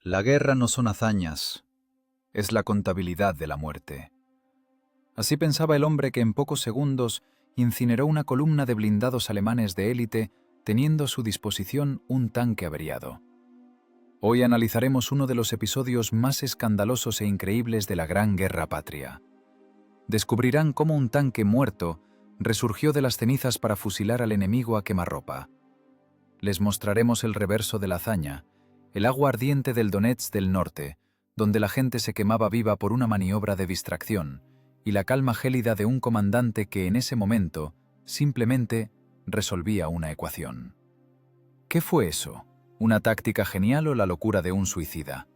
La guerra no son hazañas, es la contabilidad de la muerte. Así pensaba el hombre que en pocos segundos incineró una columna de blindados alemanes de élite, teniendo a su disposición un tanque averiado. Hoy analizaremos uno de los episodios más escandalosos e increíbles de la Gran Guerra Patria. Descubrirán cómo un tanque muerto resurgió de las cenizas para fusilar al enemigo a quemarropa. Les mostraremos el reverso de la hazaña, el agua ardiente del Donetsk del norte, donde la gente se quemaba viva por una maniobra de distracción, y la calma gélida de un comandante que en ese momento simplemente resolvía una ecuación. ¿Qué fue eso? ¿Una táctica genial o la locura de un suicida?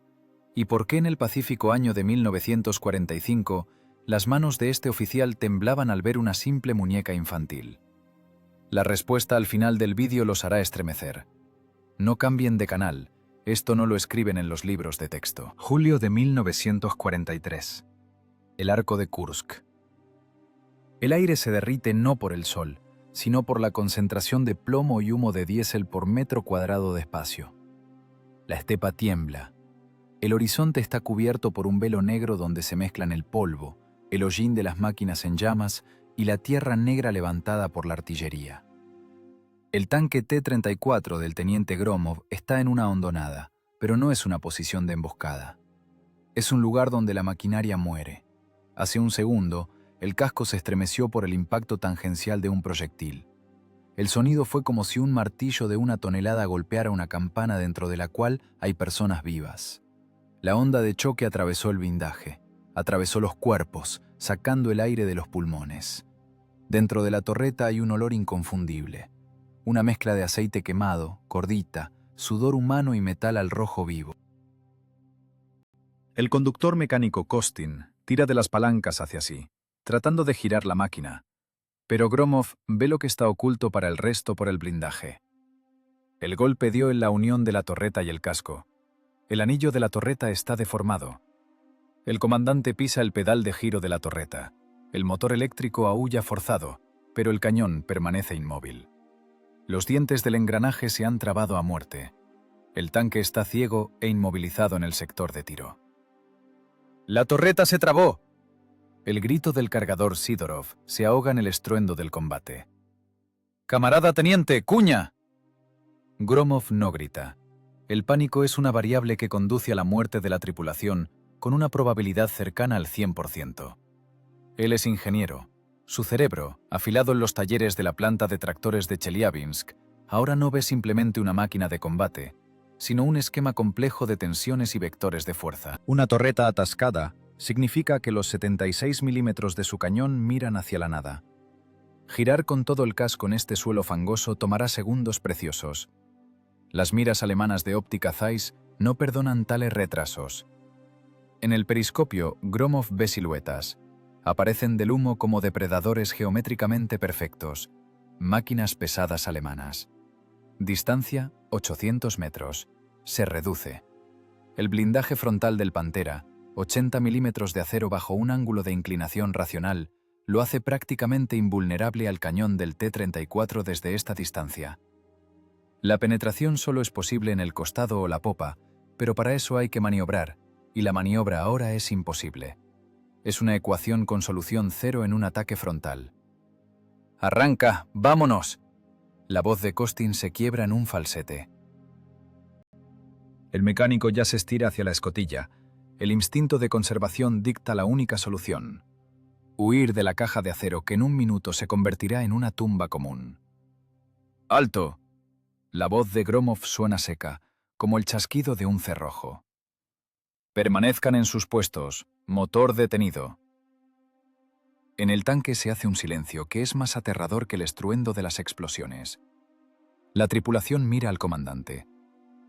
¿Y por qué en el Pacífico año de 1945 las manos de este oficial temblaban al ver una simple muñeca infantil? La respuesta al final del vídeo los hará estremecer. No cambien de canal, esto no lo escriben en los libros de texto. Julio de 1943. El arco de Kursk. El aire se derrite no por el sol, sino por la concentración de plomo y humo de diésel por metro cuadrado de espacio. La estepa tiembla. El horizonte está cubierto por un velo negro donde se mezclan el polvo, el hollín de las máquinas en llamas y la tierra negra levantada por la artillería. El tanque T-34 del teniente Gromov está en una hondonada, pero no es una posición de emboscada. Es un lugar donde la maquinaria muere. Hace un segundo, el casco se estremeció por el impacto tangencial de un proyectil. El sonido fue como si un martillo de 1 tonelada golpeara una campana dentro de la cual hay personas vivas. La onda de choque atravesó el blindaje, atravesó los cuerpos, sacando el aire de los pulmones. Dentro de la torreta hay un olor inconfundible. Una mezcla de aceite quemado, cordita, sudor humano y metal al rojo vivo. El conductor mecánico Kostin tira de las palancas hacia sí, tratando de girar la máquina. Pero Gromov ve lo que está oculto para el resto por el blindaje. El golpe dio en la unión de la torreta y el casco. El anillo de la torreta está deformado. El comandante pisa el pedal de giro de la torreta. El motor eléctrico aúlla forzado, pero el cañón permanece inmóvil. Los dientes del engranaje se han trabado a muerte. El tanque está ciego e inmovilizado en el sector de tiro. ¡La torreta se trabó! El grito del cargador Sidorov se ahoga en el estruendo del combate. ¡Camarada teniente, cuña! Gromov no grita. El pánico es una variable que conduce a la muerte de la tripulación con una probabilidad cercana al 100%. Él es ingeniero. Su cerebro, afilado en los talleres de la planta de tractores de Chelyabinsk, ahora no ve simplemente una máquina de combate, sino un esquema complejo de tensiones y vectores de fuerza. Una torreta atascada significa que los 76 milímetros de su cañón miran hacia la nada. Girar con todo el casco en este suelo fangoso tomará segundos preciosos. Las miras alemanas de óptica Zeiss no perdonan tales retrasos. En el periscopio, Gromov ve siluetas. Aparecen del humo como depredadores geométricamente perfectos, máquinas pesadas alemanas. Distancia, 800 metros. Se reduce. El blindaje frontal del Pantera, 80 milímetros de acero bajo un ángulo de inclinación racional, lo hace prácticamente invulnerable al cañón del T-34 desde esta distancia. La penetración solo es posible en el costado o la popa, pero para eso hay que maniobrar, y la maniobra ahora es imposible. Es una ecuación con solución cero en un ataque frontal. ¡Arranca! ¡Vámonos! La voz de Kostin se quiebra en un falsete. El mecánico ya se estira hacia la escotilla. El instinto de conservación dicta la única solución: huir de la caja de acero que en un minuto se convertirá en una tumba común. ¡Alto! La voz de Gromov suena seca, como el chasquido de un cerrojo. Permanezcan en sus puestos. Motor detenido. En el tanque se hace un silencio que es más aterrador que el estruendo de las explosiones. La tripulación mira al comandante.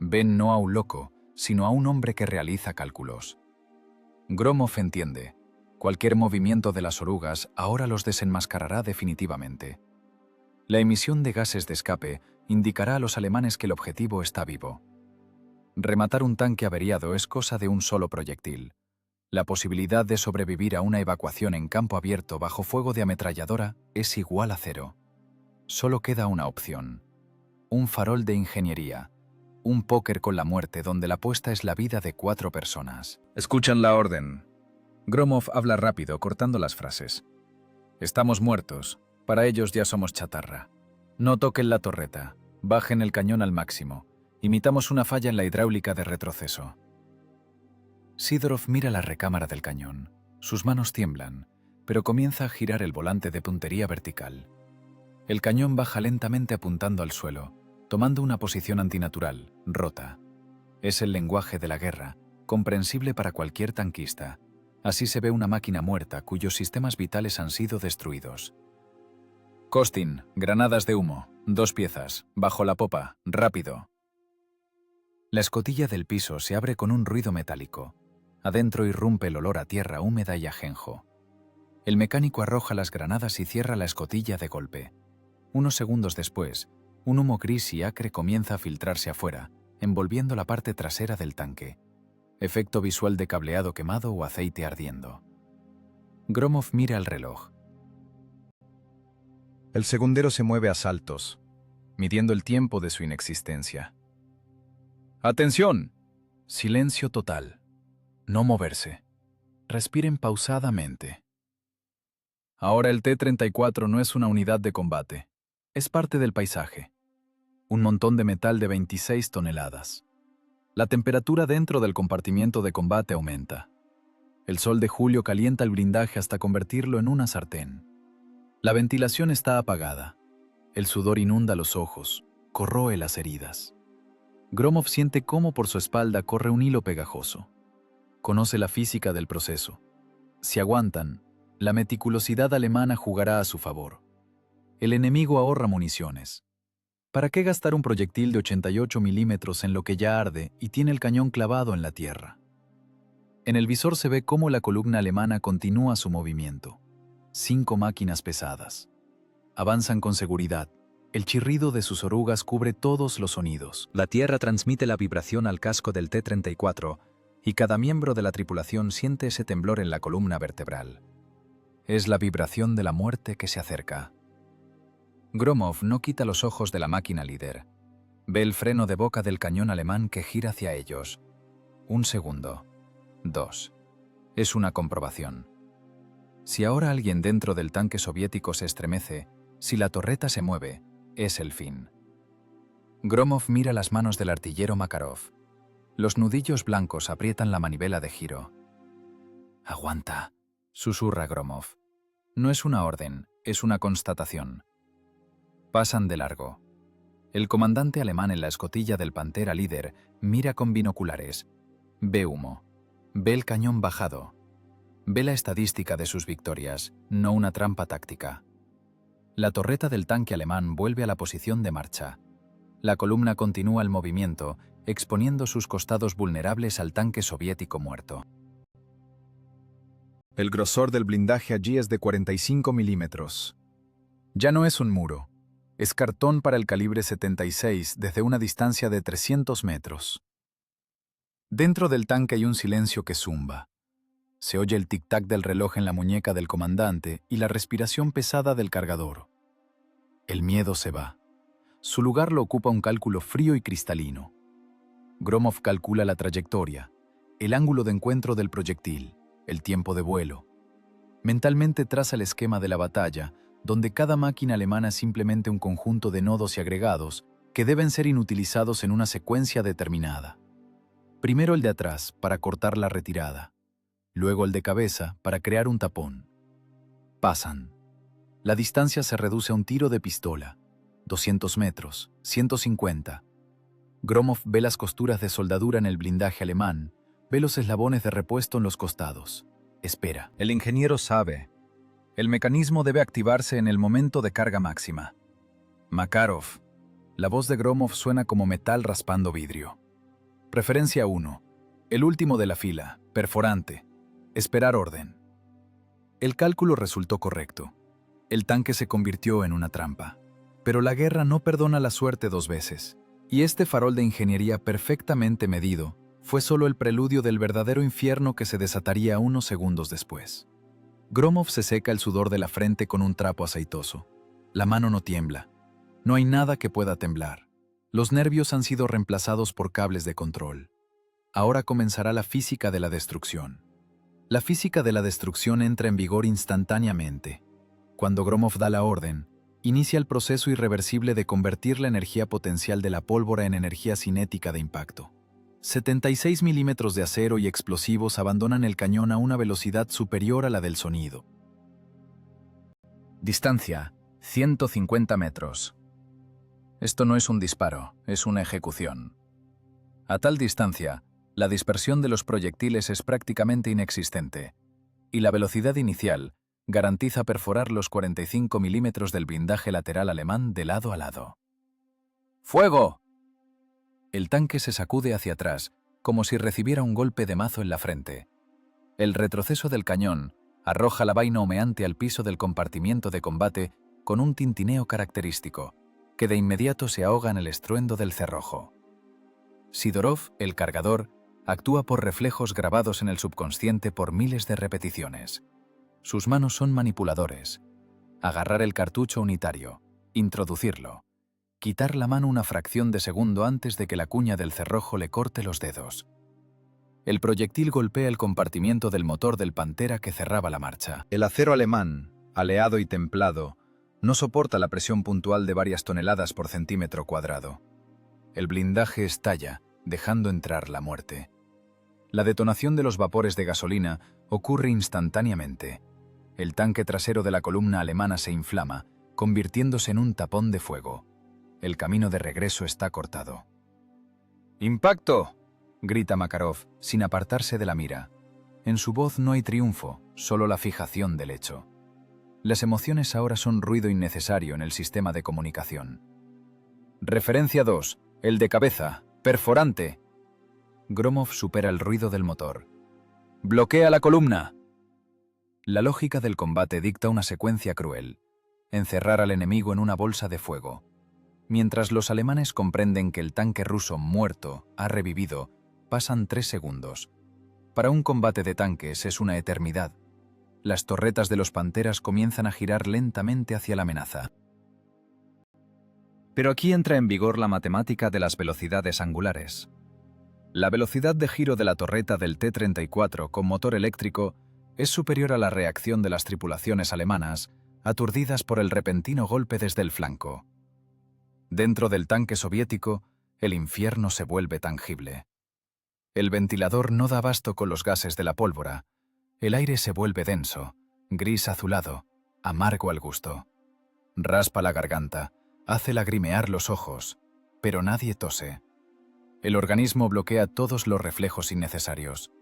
Ven no a un loco, sino a un hombre que realiza cálculos. Gromov entiende. Cualquier movimiento de las orugas ahora los desenmascarará definitivamente. La emisión de gases de escape indicará a los alemanes que el objetivo está vivo. Rematar un tanque averiado es cosa de un solo proyectil. La posibilidad de sobrevivir a una evacuación en campo abierto bajo fuego de ametralladora es igual a 0. Solo queda una opción. Un farol de ingeniería. Un póker con la muerte donde la apuesta es la vida de 4 personas. Escuchan la orden. Gromov habla rápido, cortando las frases. Estamos muertos. Para ellos ya somos chatarra. No toquen la torreta. Bajen el cañón al máximo. Imitamos una falla en la hidráulica de retroceso. Sidorov mira la recámara del cañón. Sus manos tiemblan, pero comienza a girar el volante de puntería vertical. El cañón baja lentamente apuntando al suelo, tomando una posición antinatural, rota. Es el lenguaje de la guerra, comprensible para cualquier tanquista. Así se ve una máquina muerta cuyos sistemas vitales han sido destruidos. Costin, granadas de humo, 2 piezas, bajo la popa, rápido. La escotilla del piso se abre con un ruido metálico. Adentro irrumpe el olor a tierra húmeda y ajenjo. El mecánico arroja las granadas y cierra la escotilla de golpe. Unos segundos después, un humo gris y acre comienza a filtrarse afuera, envolviendo la parte trasera del tanque. Efecto visual de cableado quemado o aceite ardiendo. Gromov mira el reloj. El segundero se mueve a saltos, midiendo el tiempo de su inexistencia. ¡Atención! Silencio total. No moverse. Respiren pausadamente. Ahora el T-34 no es una unidad de combate. Es parte del paisaje. Un montón de metal de 26 toneladas. La temperatura dentro del compartimiento de combate aumenta. El sol de julio calienta el blindaje hasta convertirlo en una sartén. La ventilación está apagada. El sudor inunda los ojos, corroe las heridas. Gromov siente cómo por su espalda corre un hilo pegajoso. Conoce la física del proceso. Si aguantan, la meticulosidad alemana jugará a su favor. El enemigo ahorra municiones. ¿Para qué gastar un proyectil de 88 milímetros en lo que ya arde y tiene el cañón clavado en la tierra? En el visor se ve cómo la columna alemana continúa su movimiento. 5 máquinas pesadas. Avanzan con seguridad. El chirrido de sus orugas cubre todos los sonidos. La tierra transmite la vibración al casco del T-34 y cada miembro de la tripulación siente ese temblor en la columna vertebral. Es la vibración de la muerte que se acerca. Gromov no quita los ojos de la máquina líder. Ve el freno de boca del cañón alemán que gira hacia ellos. 1 segundo. 2. Es una comprobación. Si ahora alguien dentro del tanque soviético se estremece, si la torreta se mueve, es el fin. Gromov mira las manos del artillero Makarov. Los nudillos blancos aprietan la manivela de giro. «Aguanta», susurra Gromov. No es una orden, es una constatación. Pasan de largo. El comandante alemán en la escotilla del Pantera líder mira con binoculares. Ve humo. Ve el cañón bajado. Ve la estadística de sus victorias, no una trampa táctica. La torreta del tanque alemán vuelve a la posición de marcha. La columna continúa el movimiento, exponiendo sus costados vulnerables al tanque soviético muerto. El grosor del blindaje allí es de 45 milímetros. Ya no es un muro. Es cartón para el calibre 76 desde una distancia de 300 metros. Dentro del tanque hay un silencio que zumba. Se oye el tic-tac del reloj en la muñeca del comandante y la respiración pesada del cargador. El miedo se va. Su lugar lo ocupa un cálculo frío y cristalino. Gromov calcula la trayectoria, el ángulo de encuentro del proyectil, el tiempo de vuelo. Mentalmente traza el esquema de la batalla, donde cada máquina alemana es simplemente un conjunto de nodos y agregados que deben ser inutilizados en una secuencia determinada. Primero el de atrás, para cortar la retirada. Luego el de cabeza, para crear un tapón. Pasan. La distancia se reduce a un tiro de pistola. 200 metros, 150. Gromov ve las costuras de soldadura en el blindaje alemán, ve los eslabones de repuesto en los costados. Espera. El ingeniero sabe. El mecanismo debe activarse en el momento de carga máxima. Makarov. La voz de Gromov suena como metal raspando vidrio. Referencia 1. El último de la fila, perforante. Esperar orden. El cálculo resultó correcto. El tanque se convirtió en una trampa. Pero la guerra no perdona la suerte 2 veces. Y este farol de ingeniería perfectamente medido fue solo el preludio del verdadero infierno que se desataría unos segundos después. Gromov se seca el sudor de la frente con un trapo aceitoso. La mano no tiembla. No hay nada que pueda temblar. Los nervios han sido reemplazados por cables de control. Ahora comenzará la física de la destrucción. La física de la destrucción entra en vigor instantáneamente. Cuando Gromov da la orden, inicia el proceso irreversible de convertir la energía potencial de la pólvora en energía cinética de impacto. 76 milímetros de acero y explosivos abandonan el cañón a una velocidad superior a la del sonido. Distancia: 150 metros. Esto no es un disparo, es una ejecución. A tal distancia, la dispersión de los proyectiles es prácticamente inexistente, y la velocidad inicial garantiza perforar los 45 milímetros del blindaje lateral alemán de lado a lado. ¡Fuego! El tanque se sacude hacia atrás, como si recibiera un golpe de mazo en la frente. El retroceso del cañón arroja la vaina humeante al piso del compartimiento de combate con un tintineo característico, que de inmediato se ahoga en el estruendo del cerrojo. Sidorov, el cargador, actúa por reflejos grabados en el subconsciente por miles de repeticiones. Sus manos son manipuladores. Agarrar el cartucho unitario, introducirlo, quitar la mano una fracción de segundo antes de que la cuña del cerrojo le corte los dedos. El proyectil golpea el compartimiento del motor del Pantera que cerraba la marcha. El acero alemán, aleado y templado, no soporta la presión puntual de varias toneladas por centímetro cuadrado. El blindaje estalla, dejando entrar la muerte. La detonación de los vapores de gasolina ocurre instantáneamente. El tanque trasero de la columna alemana se inflama, convirtiéndose en un tapón de fuego. El camino de regreso está cortado. ¡Impacto!, grita Makarov, sin apartarse de la mira. En su voz no hay triunfo, solo la fijación del hecho. Las emociones ahora son ruido innecesario en el sistema de comunicación. Referencia 2, el de cabeza, perforante. Gromov supera el ruido del motor. ¡Bloquea la columna! La lógica del combate dicta una secuencia cruel: encerrar al enemigo en una bolsa de fuego. Mientras los alemanes comprenden que el tanque ruso muerto ha revivido, pasan 3 segundos. Para un combate de tanques es una eternidad. Las torretas de los Panteras comienzan a girar lentamente hacia la amenaza. Pero aquí entra en vigor la matemática de las velocidades angulares. La velocidad de giro de la torreta del T-34 con motor eléctrico es superior a la reacción de las tripulaciones alemanas, aturdidas por el repentino golpe desde el flanco. Dentro del tanque soviético, el infierno se vuelve tangible. El ventilador no da abasto con los gases de la pólvora. El aire se vuelve denso, gris azulado, amargo al gusto. Raspa la garganta, hace lagrimear los ojos, pero nadie tose. El organismo bloquea todos los reflejos innecesarios.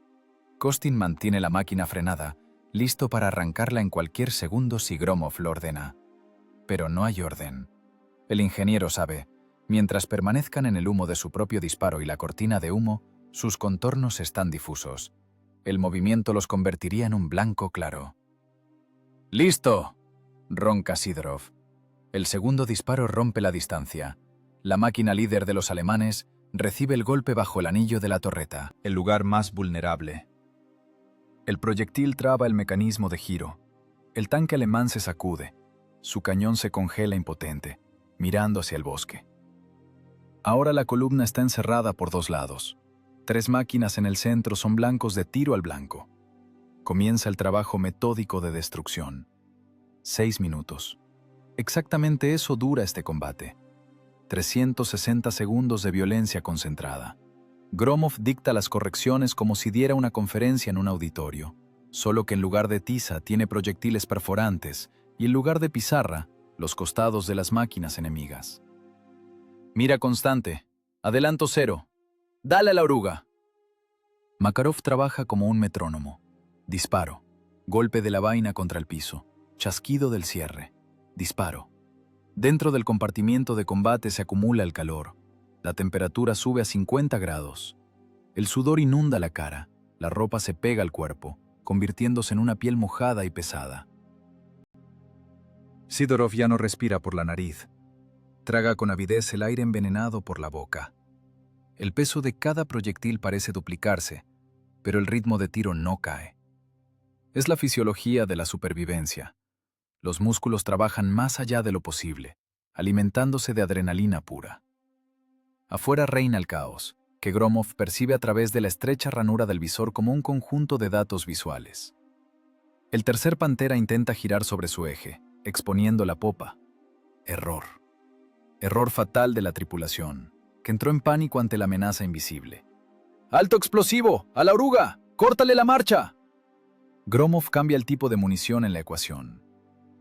Kostin mantiene la máquina frenada, listo para arrancarla en cualquier segundo si Gromov lo ordena. Pero no hay orden. El ingeniero sabe, mientras permanezcan en el humo de su propio disparo y la cortina de humo, sus contornos están difusos. El movimiento los convertiría en un blanco claro. ¡Listo!, ronca Sidorov. El segundo disparo rompe la distancia. La máquina líder de los alemanes recibe el golpe bajo el anillo de la torreta, el lugar más vulnerable. El proyectil traba el mecanismo de giro. El tanque alemán se sacude. Su cañón se congela impotente, mirando hacia el bosque. Ahora la columna está encerrada por 2 lados. 3 máquinas en el centro son blancos de tiro al blanco. Comienza el trabajo metódico de destrucción. 6 minutos. Exactamente eso dura este combate. 360 segundos de violencia concentrada. Gromov dicta las correcciones como si diera una conferencia en un auditorio, solo que en lugar de tiza tiene proyectiles perforantes y en lugar de pizarra, los costados de las máquinas enemigas. Mira constante. Adelanto 0. ¡Dale a la oruga! Makarov trabaja como un metrónomo. Disparo. Golpe de la vaina contra el piso. Chasquido del cierre. Disparo. Dentro del compartimiento de combate se acumula el calor. La temperatura sube a 50 grados. El sudor inunda la cara. La ropa se pega al cuerpo, convirtiéndose en una piel mojada y pesada. Sidorov ya no respira por la nariz. Traga con avidez el aire envenenado por la boca. El peso de cada proyectil parece duplicarse, pero el ritmo de tiro no cae. Es la fisiología de la supervivencia. Los músculos trabajan más allá de lo posible, alimentándose de adrenalina pura. Afuera reina el caos, que Gromov percibe a través de la estrecha ranura del visor como un conjunto de datos visuales. El tercer Pantera intenta girar sobre su eje, exponiendo la popa. Error. Error fatal de la tripulación, que entró en pánico ante la amenaza invisible. ¡Alto explosivo! ¡A la oruga! ¡Córtale la marcha! Gromov cambia el tipo de munición en la ecuación.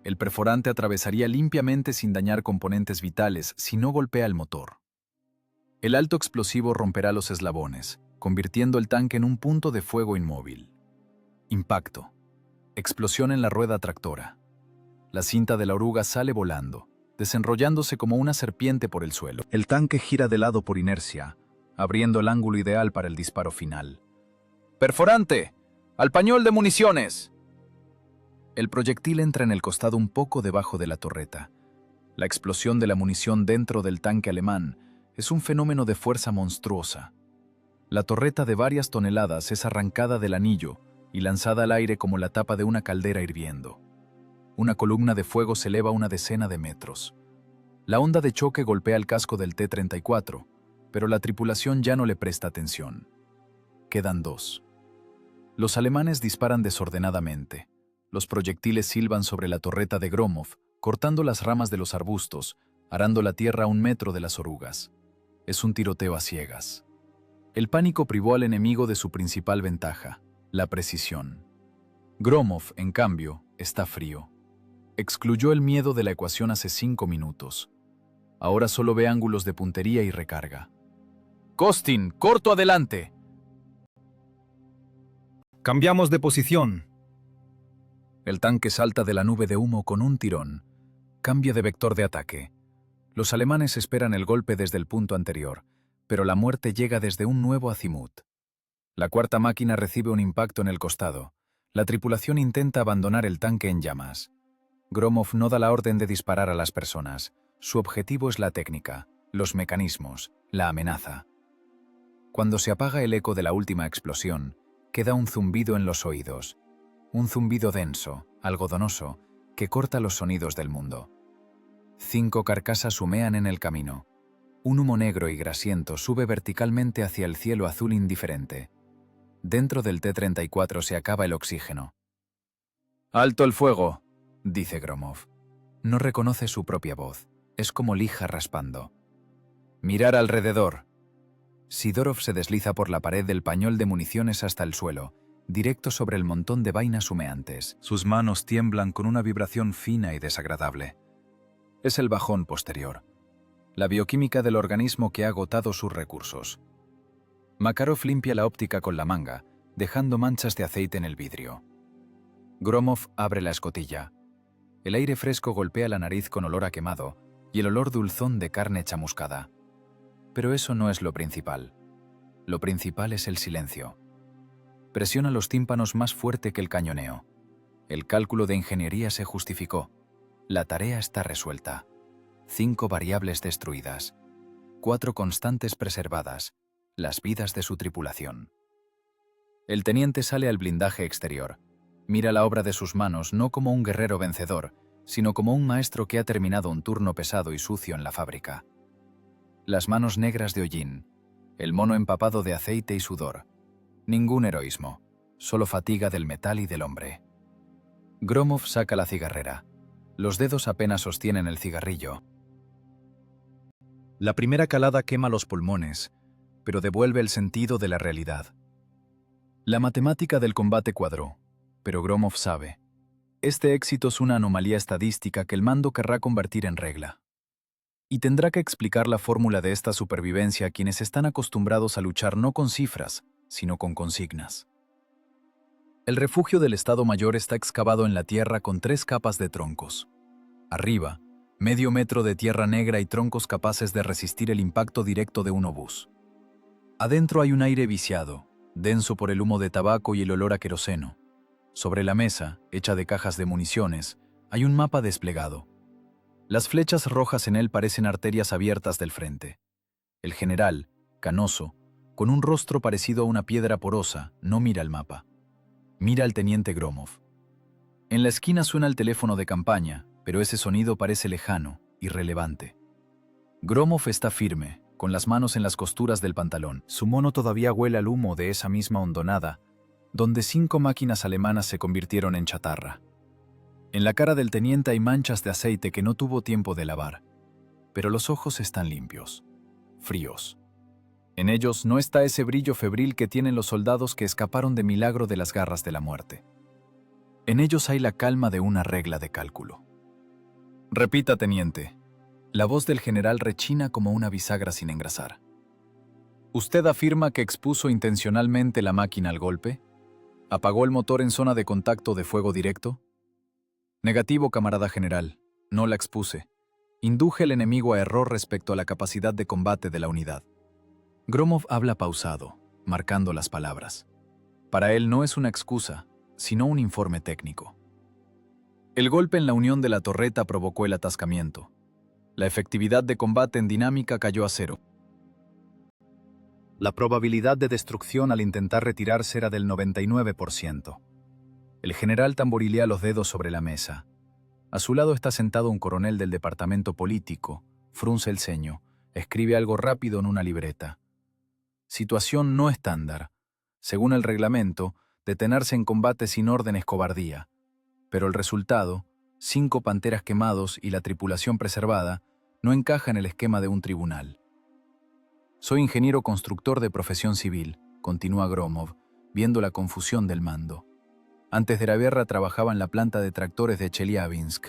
El perforante atravesaría limpiamente sin dañar componentes vitales si no golpea el motor. El alto explosivo romperá los eslabones, convirtiendo el tanque en un punto de fuego inmóvil. Impacto. Explosión en la rueda tractora. La cinta de la oruga sale volando, desenrollándose como una serpiente por el suelo. El tanque gira de lado por inercia, abriendo el ángulo ideal para el disparo final. ¡Perforante! ¡Al pañol de municiones! El proyectil entra en el costado un poco debajo de la torreta. La explosión de la munición dentro del tanque alemán es un fenómeno de fuerza monstruosa. La torreta de varias toneladas es arrancada del anillo y lanzada al aire como la tapa de una caldera hirviendo. Una columna de fuego se eleva una decena de metros. La onda de choque golpea el casco del T-34, pero la tripulación ya no le presta atención. Quedan dos. Los alemanes disparan desordenadamente. Los proyectiles silban sobre la torreta de Gromov, cortando las ramas de los arbustos, arando la tierra a 1 metro de las orugas. Es un tiroteo a ciegas. El pánico privó al enemigo de su principal ventaja, la precisión. Gromov, en cambio, está frío. Excluyó el miedo de la ecuación hace 5 minutos. Ahora solo ve ángulos de puntería y recarga. ¡Costin, corto adelante! Cambiamos de posición. El tanque salta de la nube de humo con un tirón. Cambia de vector de ataque. Los alemanes esperan el golpe desde el punto anterior, pero la muerte llega desde un nuevo azimut. La cuarta máquina recibe un impacto en el costado. La tripulación intenta abandonar el tanque en llamas. Gromov no da la orden de disparar a las personas. Su objetivo es la técnica, los mecanismos, la amenaza. Cuando se apaga el eco de la última explosión, queda un zumbido en los oídos. Un zumbido denso, algodonoso, que corta los sonidos del mundo. 5 carcasas humean en el camino. Un humo negro y grasiento sube verticalmente hacia el cielo azul indiferente. Dentro del T-34 se acaba el oxígeno. «¡Alto el fuego!», dice Gromov. No reconoce su propia voz. Es como lija raspando. «Mirar alrededor». Sidorov se desliza por la pared del pañol de municiones hasta el suelo, directo sobre el montón de vainas humeantes. Sus manos tiemblan con una vibración fina y desagradable. Es el bajón posterior. La bioquímica del organismo que ha agotado sus recursos. Makarov limpia la óptica con la manga, dejando manchas de aceite en el vidrio. Gromov abre la escotilla. El aire fresco golpea la nariz con olor a quemado y el olor dulzón de carne chamuscada. Pero eso no es lo principal. Lo principal es el silencio. Presiona los tímpanos más fuerte que el cañoneo. El cálculo de ingeniería se justificó. La tarea está resuelta. 5 variables destruidas. 4 constantes preservadas. Las vidas de su tripulación. El teniente sale al blindaje exterior. Mira la obra de sus manos no como un guerrero vencedor, sino como un maestro que ha terminado un turno pesado y sucio en la fábrica. Las manos negras de hollín, el mono empapado de aceite y sudor. Ningún heroísmo, solo fatiga del metal y del hombre. Gromov saca la cigarrera. Los dedos apenas sostienen el cigarrillo. La primera calada quema los pulmones, pero devuelve el sentido de la realidad. La matemática del combate cuadró, pero Gromov sabe. Este éxito es una anomalía estadística que el mando querrá convertir en regla. Y tendrá que explicar la fórmula de esta supervivencia a quienes están acostumbrados a luchar no con cifras, sino con consignas. El refugio del Estado Mayor está excavado en la tierra con 3 capas de troncos. Arriba, medio metro de tierra negra y troncos capaces de resistir el impacto directo de un obús. Adentro hay un aire viciado, denso por el humo de tabaco y el olor a queroseno. Sobre la mesa, hecha de cajas de municiones, hay un mapa desplegado. Las flechas rojas en él parecen arterias abiertas del frente. El general, canoso, con un rostro parecido a una piedra porosa, no mira el mapa. Mira al teniente Gromov. En la esquina suena el teléfono de campaña, pero ese sonido parece lejano, irrelevante. Gromov está firme, con las manos en las costuras del pantalón. Su mono todavía huele al humo de esa misma hondonada, donde 5 máquinas alemanas se convirtieron en chatarra. En la cara del teniente hay manchas de aceite que no tuvo tiempo de lavar, pero los ojos están limpios, fríos. En ellos no está ese brillo febril que tienen los soldados que escaparon de milagro de las garras de la muerte. En ellos hay la calma de una regla de cálculo. Repita, teniente. La voz del general rechina como una bisagra sin engrasar. ¿Usted afirma que expuso intencionalmente la máquina al golpe? ¿Apagó el motor en zona de contacto de fuego directo? Negativo, camarada general. No la expuse. Induje al enemigo a error respecto a la capacidad de combate de la unidad. Gromov habla pausado, marcando las palabras. Para él no es una excusa, sino un informe técnico. El golpe en la unión de la torreta provocó el atascamiento. La efectividad de combate en dinámica cayó a 0. La probabilidad de destrucción al intentar retirarse era del 99%. El general tamborilea los dedos sobre la mesa. A su lado está sentado un coronel del departamento político, frunce el ceño, escribe algo rápido en una libreta. Situación no estándar. Según el reglamento, detenerse en combate sin orden es cobardía. Pero el resultado, 5 panteras quemados y la tripulación preservada, no encaja en el esquema de un tribunal. Soy ingeniero constructor de profesión civil, continúa Gromov, viendo la confusión del mando. Antes de la guerra trabajaba en la planta de tractores de Chelyabinsk.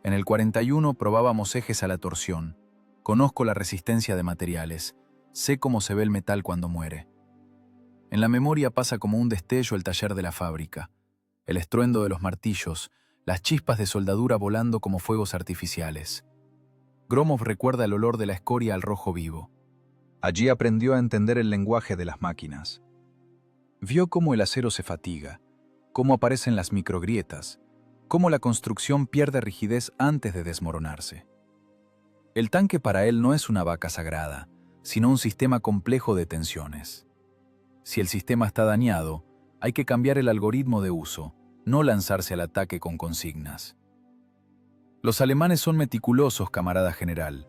En el 41 probábamos ejes a la torsión. Conozco la resistencia de materiales. Sé cómo se ve el metal cuando muere. En la memoria pasa como un destello el taller de la fábrica. El estruendo de los martillos, las chispas de soldadura volando como fuegos artificiales. Gromov recuerda el olor de la escoria al rojo vivo. Allí aprendió a entender el lenguaje de las máquinas. Vio cómo el acero se fatiga, cómo aparecen las microgrietas, cómo la construcción pierde rigidez antes de desmoronarse. El tanque para él no es una vaca sagrada, sino un sistema complejo de tensiones. Si el sistema está dañado, hay que cambiar el algoritmo de uso, no lanzarse al ataque con consignas. Los alemanes son meticulosos, camarada general.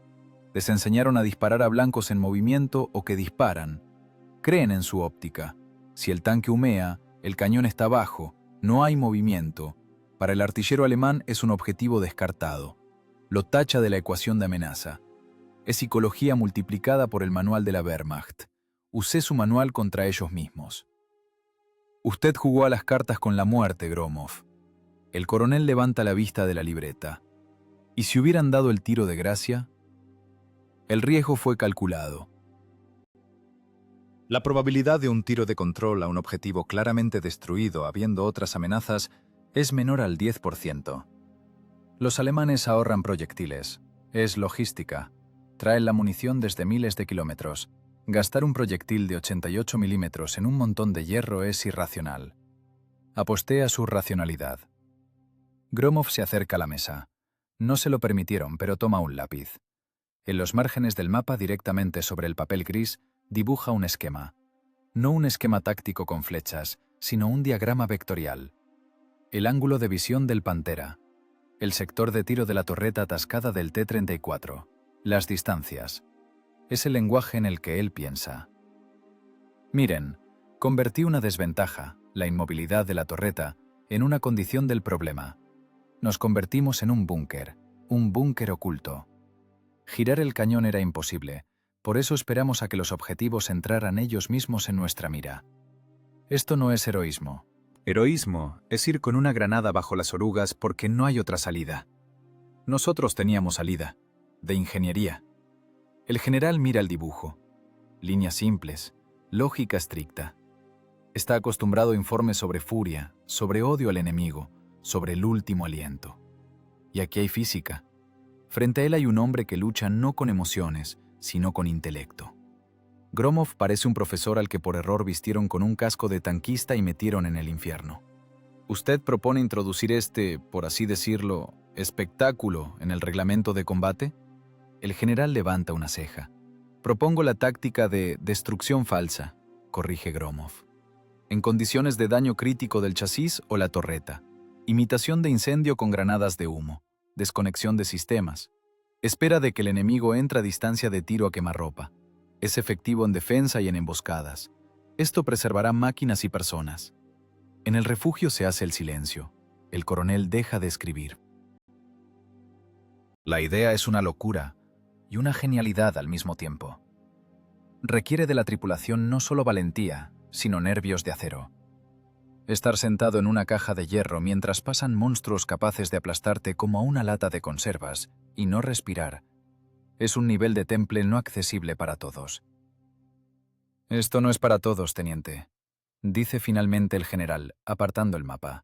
Les enseñaron a disparar a blancos en movimiento o que disparan. Creen en su óptica. Si el tanque humea, el cañón está bajo, no hay movimiento. Para el artillero alemán es un objetivo descartado. Lo tacha de la ecuación de amenaza. Es psicología multiplicada por el manual de la Wehrmacht. Usé su manual contra ellos mismos. Usted jugó a las cartas con la muerte, Gromov. El coronel levanta la vista de la libreta. ¿Y si hubieran dado el tiro de gracia? El riesgo fue calculado. La probabilidad de un tiro de control a un objetivo claramente destruido habiendo otras amenazas es menor al 10%. Los alemanes ahorran proyectiles. Es logística. Traen la munición desde miles de kilómetros. Gastar un proyectil de 88 milímetros en un montón de hierro es irracional. Aposté a su racionalidad. Gromov se acerca a la mesa. No se lo permitieron, pero toma un lápiz. En los márgenes del mapa, directamente sobre el papel gris, dibuja un esquema. No un esquema táctico con flechas, sino un diagrama vectorial. El ángulo de visión del Pantera. El sector de tiro de la torreta atascada del T-34. Las distancias. Es el lenguaje en el que él piensa. Miren, convertí una desventaja, la inmovilidad de la torreta, en una condición del problema. Nos convertimos en un búnker oculto. Girar el cañón era imposible, por eso esperamos a que los objetivos entraran ellos mismos en nuestra mira. Esto no es heroísmo. Heroísmo es ir con una granada bajo las orugas porque no hay otra salida. Nosotros teníamos salida, de ingeniería. El general mira el dibujo. Líneas simples, lógica estricta. Está acostumbrado a informes sobre furia, sobre odio al enemigo, sobre el último aliento. Y aquí hay física. Frente a él hay un hombre que lucha no con emociones, sino con intelecto. Gromov parece un profesor al que por error vistieron con un casco de tanquista y metieron en el infierno. ¿Usted propone introducir este, por así decirlo, espectáculo en el reglamento de combate? El general levanta una ceja. Propongo la táctica de destrucción falsa, corrige Gromov. En condiciones de daño crítico del chasis o la torreta. Imitación de incendio con granadas de humo. Desconexión de sistemas. Espera de que el enemigo entre a distancia de tiro a quemarropa. Es efectivo en defensa y en emboscadas. Esto preservará máquinas y personas. En el refugio se hace el silencio. El coronel deja de escribir. La idea es una locura y una genialidad al mismo tiempo. Requiere de la tripulación no solo valentía, sino nervios de acero. Estar sentado en una caja de hierro mientras pasan monstruos capaces de aplastarte como a una lata de conservas y no respirar es un nivel de temple no accesible para todos. Esto no es para todos, teniente, dice finalmente el general, apartando el mapa.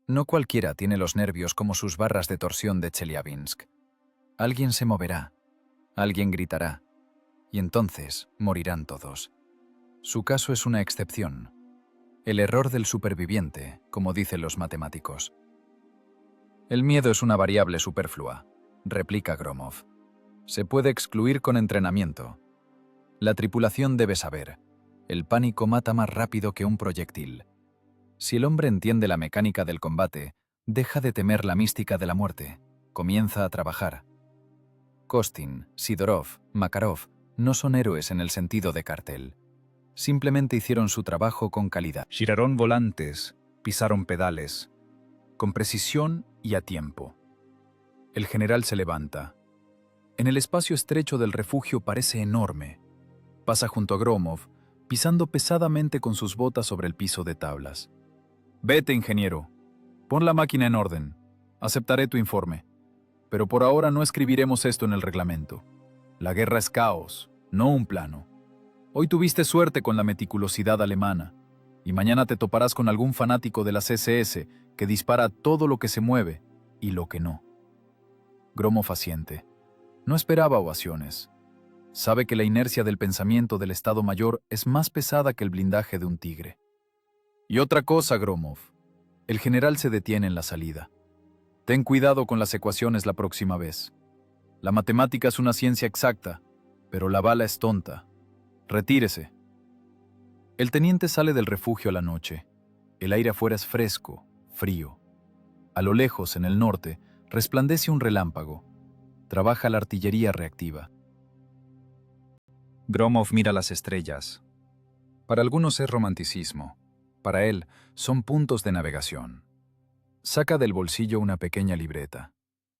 No cualquiera tiene los nervios como sus barras de torsión de Chelyabinsk. Alguien se moverá, alguien gritará, y entonces morirán todos. Su caso es una excepción. El error del superviviente, como dicen los matemáticos. El miedo es una variable superflua, replica Gromov. Se puede excluir con entrenamiento. La tripulación debe saber, el pánico mata más rápido que un proyectil. Si el hombre entiende la mecánica del combate, deja de temer la mística de la muerte, comienza a trabajar. Kostin, Sidorov, Makarov no son héroes en el sentido de cartel. Simplemente hicieron su trabajo con calidad. Giraron volantes, pisaron pedales, con precisión y a tiempo. El general se levanta. En el espacio estrecho del refugio parece enorme. Pasa junto a Gromov, pisando pesadamente con sus botas sobre el piso de tablas. «Vete, ingeniero. Pon la máquina en orden. Aceptaré tu informe. Pero por ahora no escribiremos esto en el reglamento. La guerra es caos, no un plano. Hoy tuviste suerte con la meticulosidad alemana, y mañana te toparás con algún fanático de las SS que dispara todo lo que se mueve y lo que no». Gromov asiente. No esperaba ovaciones. Sabe que la inercia del pensamiento del Estado Mayor es más pesada que el blindaje de un tigre. Y otra cosa, Gromov. El general se detiene en la salida. Ten cuidado con las ecuaciones la próxima vez. La matemática es una ciencia exacta, pero la bala es tonta. Retírese. El teniente sale del refugio a la noche. El aire afuera es fresco, frío. A lo lejos, en el norte, resplandece un relámpago. Trabaja la artillería reactiva. Gromov mira las estrellas. Para algunos es romanticismo. Para él, son puntos de navegación. Saca del bolsillo una pequeña libreta.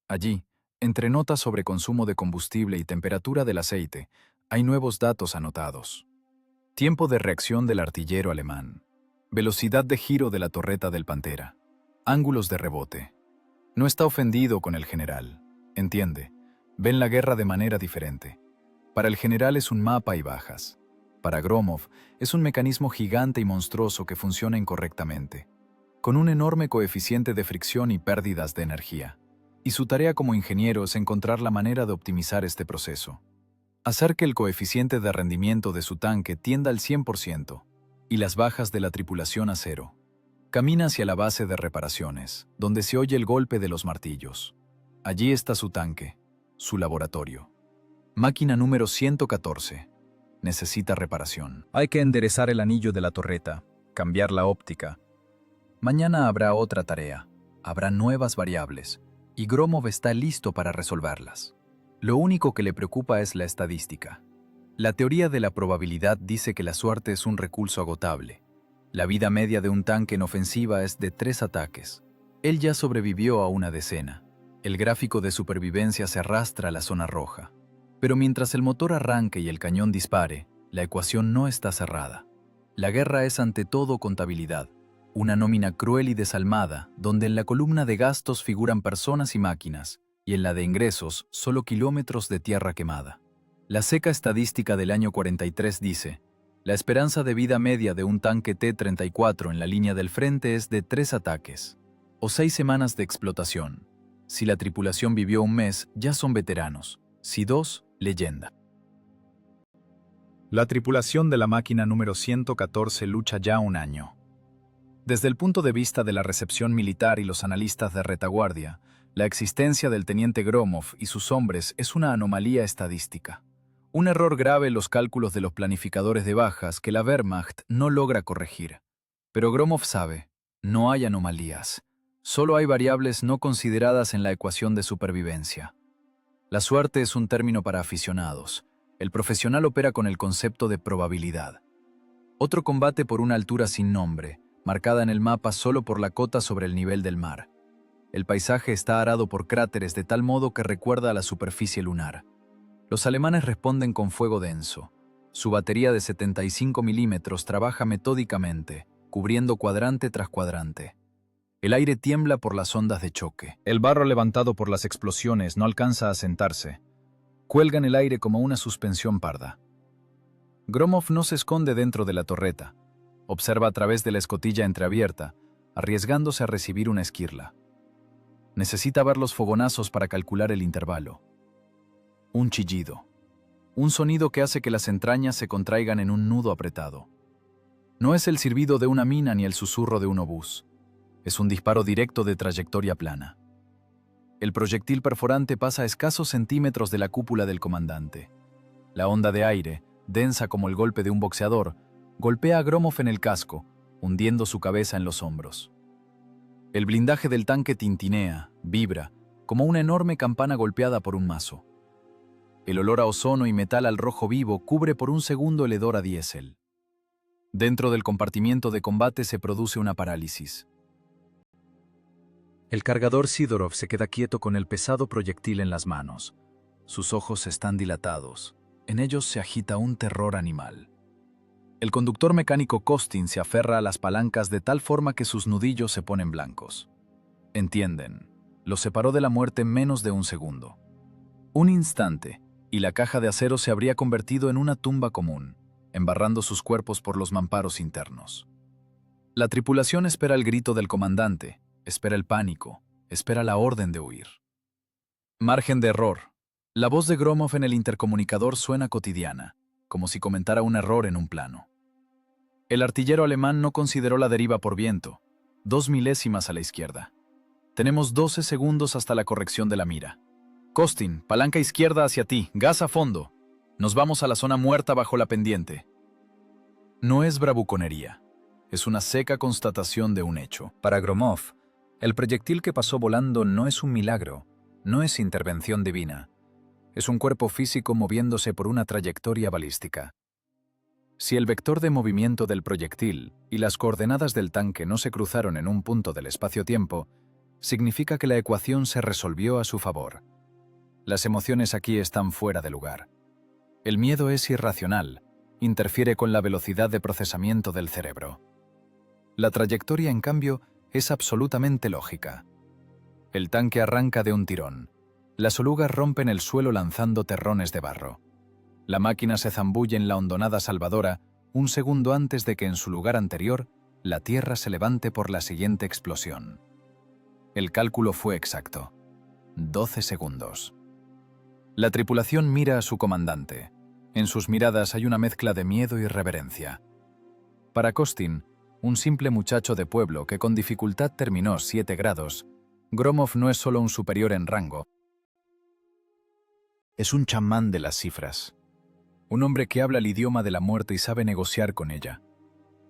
Allí, entre notas sobre consumo de combustible y temperatura del aceite, hay nuevos datos anotados. Tiempo de reacción del artillero alemán. Velocidad de giro de la torreta del Pantera. Ángulos de rebote. No está ofendido con el general. Entiende. Ven la guerra de manera diferente. Para el general es un mapa y bajas. Para Gromov es un mecanismo gigante y monstruoso que funciona incorrectamente, con un enorme coeficiente de fricción y pérdidas de energía. Y su tarea como ingeniero es encontrar la manera de optimizar este proceso. Hacer que el coeficiente de rendimiento de su tanque tienda al 100% y las bajas de la tripulación a cero. Camina hacia la base de reparaciones, donde se oye el golpe de los martillos. Allí está su tanque, su laboratorio. Máquina número 114. Necesita reparación. Hay que enderezar el anillo de la torreta, cambiar la óptica. Mañana habrá otra tarea, habrá nuevas variables, y Gromov está listo para resolverlas. Lo único que le preocupa es la estadística. La teoría de la probabilidad dice que la suerte es un recurso agotable. La vida media de un tanque en ofensiva es de 3 ataques. Él ya sobrevivió a una decena. El gráfico de supervivencia se arrastra a la zona roja. Pero mientras el motor arranque y el cañón dispare, la ecuación no está cerrada. La guerra es ante todo contabilidad, una nómina cruel y desalmada, donde en la columna de gastos figuran personas y máquinas, y en la de ingresos solo kilómetros de tierra quemada. La seca estadística del año 43 dice: la esperanza de vida media de un tanque T-34 en la línea del frente es de 3 ataques, o 6 semanas de explotación. Si la tripulación vivió un mes, ya son veteranos. Si 2, leyenda. La tripulación de la máquina número 114 lucha ya un año. Desde el punto de vista de la recepción militar y los analistas de retaguardia, la existencia del teniente Gromov y sus hombres es una anomalía estadística. Un error grave en los cálculos de los planificadores de bajas que la Wehrmacht no logra corregir. Pero Gromov sabe, no hay anomalías. Solo hay variables no consideradas en la ecuación de supervivencia. La suerte es un término para aficionados. El profesional opera con el concepto de probabilidad. Otro combate por una altura sin nombre, marcada en el mapa solo por la cota sobre el nivel del mar. El paisaje está arado por cráteres de tal modo que recuerda a la superficie lunar. Los alemanes responden con fuego denso. Su batería de 75 milímetros trabaja metódicamente, cubriendo cuadrante tras cuadrante. El aire tiembla por las ondas de choque. El barro levantado por las explosiones no alcanza a sentarse. Cuelga en el aire como una suspensión parda. Gromov no se esconde dentro de la torreta. Observa a través de la escotilla entreabierta, arriesgándose a recibir una esquirla. Necesita ver los fogonazos para calcular el intervalo. Un chillido. Un sonido que hace que las entrañas se contraigan en un nudo apretado. No es el silbido de una mina ni el susurro de un obús. Es un disparo directo de trayectoria plana. El proyectil perforante pasa a escasos centímetros de la cúpula del comandante. La onda de aire, densa como el golpe de un boxeador, golpea a Gromov en el casco, hundiendo su cabeza en los hombros. El blindaje del tanque tintinea, vibra, como una enorme campana golpeada por un mazo. El olor a ozono y metal al rojo vivo cubre por un segundo el hedor a diésel. Dentro del compartimiento de combate se produce una parálisis. El cargador Sidorov se queda quieto con el pesado proyectil en las manos. Sus ojos están dilatados. En ellos se agita un terror animal. El conductor mecánico Kostin se aferra a las palancas de tal forma que sus nudillos se ponen blancos. Entienden. Los separó de la muerte en menos de un segundo. Un instante, y la caja de acero se habría convertido en una tumba común, embarrando sus cuerpos por los mamparos internos. La tripulación espera el grito del comandante, espera el pánico, espera la orden de huir. Margen de error. La voz de Gromov en el intercomunicador suena cotidiana, como si comentara un error en un plano. El artillero alemán no consideró la deriva por viento, 2 milésimas a la izquierda. Tenemos 12 segundos hasta la corrección de la mira. Kostin, palanca izquierda hacia ti, gas a fondo. Nos vamos a la zona muerta bajo la pendiente. No es bravuconería, es una seca constatación de un hecho. Para Gromov, el proyectil que pasó volando no es un milagro, no es intervención divina. Es un cuerpo físico moviéndose por una trayectoria balística. Si el vector de movimiento del proyectil y las coordenadas del tanque no se cruzaron en un punto del espacio-tiempo, significa que la ecuación se resolvió a su favor. Las emociones aquí están fuera de lugar. El miedo es irracional, interfiere con la velocidad de procesamiento del cerebro. La trayectoria, en cambio, es absolutamente lógica. El tanque arranca de un tirón. Las orugas rompen el suelo lanzando terrones de barro. La máquina se zambulle en la hondonada salvadora un segundo antes de que en su lugar anterior la tierra se levante por la siguiente explosión. El cálculo fue exacto. 12 segundos. La tripulación mira a su comandante. En sus miradas hay una mezcla de miedo y reverencia. Para Kostin, un simple muchacho de pueblo que con dificultad terminó 7 grados, Gromov no es solo un superior en rango. Es un chamán de las cifras. Un hombre que habla el idioma de la muerte y sabe negociar con ella.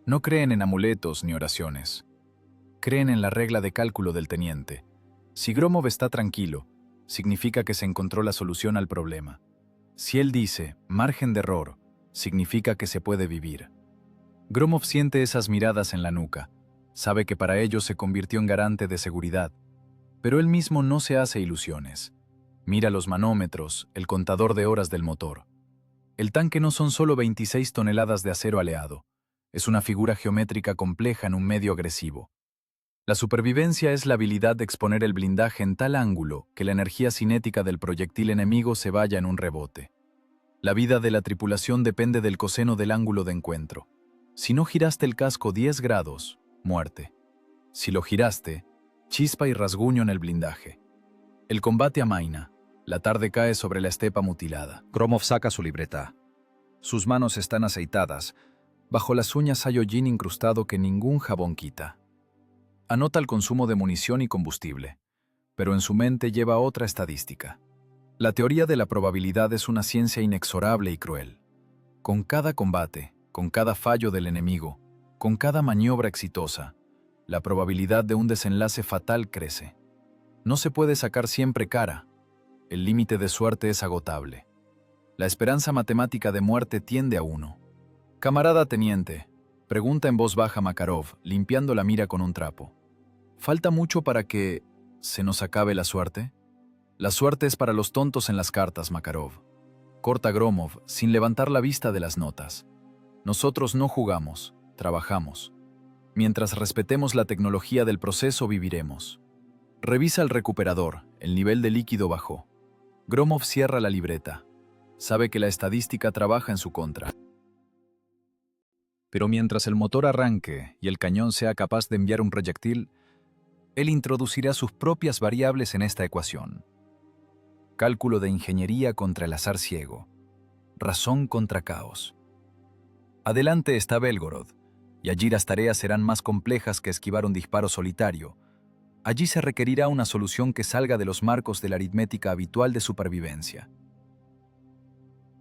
No creen en amuletos ni oraciones. Creen en la regla de cálculo del teniente. Si Gromov está tranquilo, significa que se encontró la solución al problema. Si él dice margen de error, significa que se puede vivir. Gromov siente esas miradas en la nuca. Sabe que para ellos se convirtió en garante de seguridad. Pero él mismo no se hace ilusiones. Mira los manómetros, el contador de horas del motor. El tanque no son solo 26 toneladas de acero aleado. Es una figura geométrica compleja en un medio agresivo. La supervivencia es la habilidad de exponer el blindaje en tal ángulo que la energía cinética del proyectil enemigo se vaya en un rebote. La vida de la tripulación depende del coseno del ángulo de encuentro. Si no giraste el casco 10 grados, muerte. Si lo giraste, chispa y rasguño en el blindaje. El combate amaina. La tarde cae sobre la estepa mutilada. Gromov saca su libreta. Sus manos están aceitadas. Bajo las uñas hay hollín incrustado que ningún jabón quita. Anota el consumo de munición y combustible, pero en su mente lleva otra estadística. La teoría de la probabilidad es una ciencia inexorable y cruel. Con cada combate, con cada fallo del enemigo, con cada maniobra exitosa, la probabilidad de un desenlace fatal crece. No se puede sacar siempre cara. El límite de suerte es agotable. La esperanza matemática de muerte tiende a 1. Camarada teniente, pregunta en voz baja Makarov, limpiando la mira con un trapo. ¿Falta mucho para que se nos acabe la suerte? La suerte es para los tontos en las cartas, Makarov. Corta Gromov, sin levantar la vista de las notas. Nosotros no jugamos, trabajamos. Mientras respetemos la tecnología del proceso, viviremos. Revisa el recuperador, el nivel de líquido bajó. Gromov cierra la libreta. Sabe que la estadística trabaja en su contra. Pero mientras el motor arranque y el cañón sea capaz de enviar un proyectil, él introducirá sus propias variables en esta ecuación. Cálculo de ingeniería contra el azar ciego. Razón contra caos. Adelante está Belgorod, y allí las tareas serán más complejas que esquivar un disparo solitario. Allí se requerirá una solución que salga de los marcos de la aritmética habitual de supervivencia.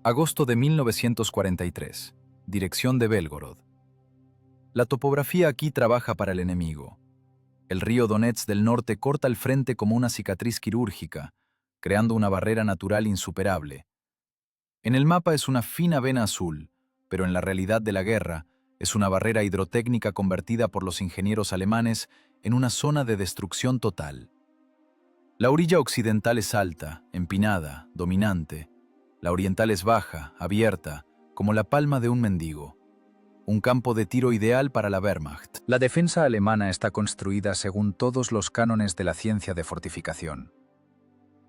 Agosto de 1943. Dirección de Belgorod. La topografía aquí trabaja para el enemigo. El río Donets del norte corta el frente como una cicatriz quirúrgica, creando una barrera natural insuperable. En el mapa es una fina vena azul, pero en la realidad de la guerra es una barrera hidrotécnica convertida por los ingenieros alemanes en una zona de destrucción total. La orilla occidental es alta, empinada, dominante. La oriental es baja, abierta, como la palma de un mendigo. Un campo de tiro ideal para la Wehrmacht. La defensa alemana está construida según todos los cánones de la ciencia de fortificación.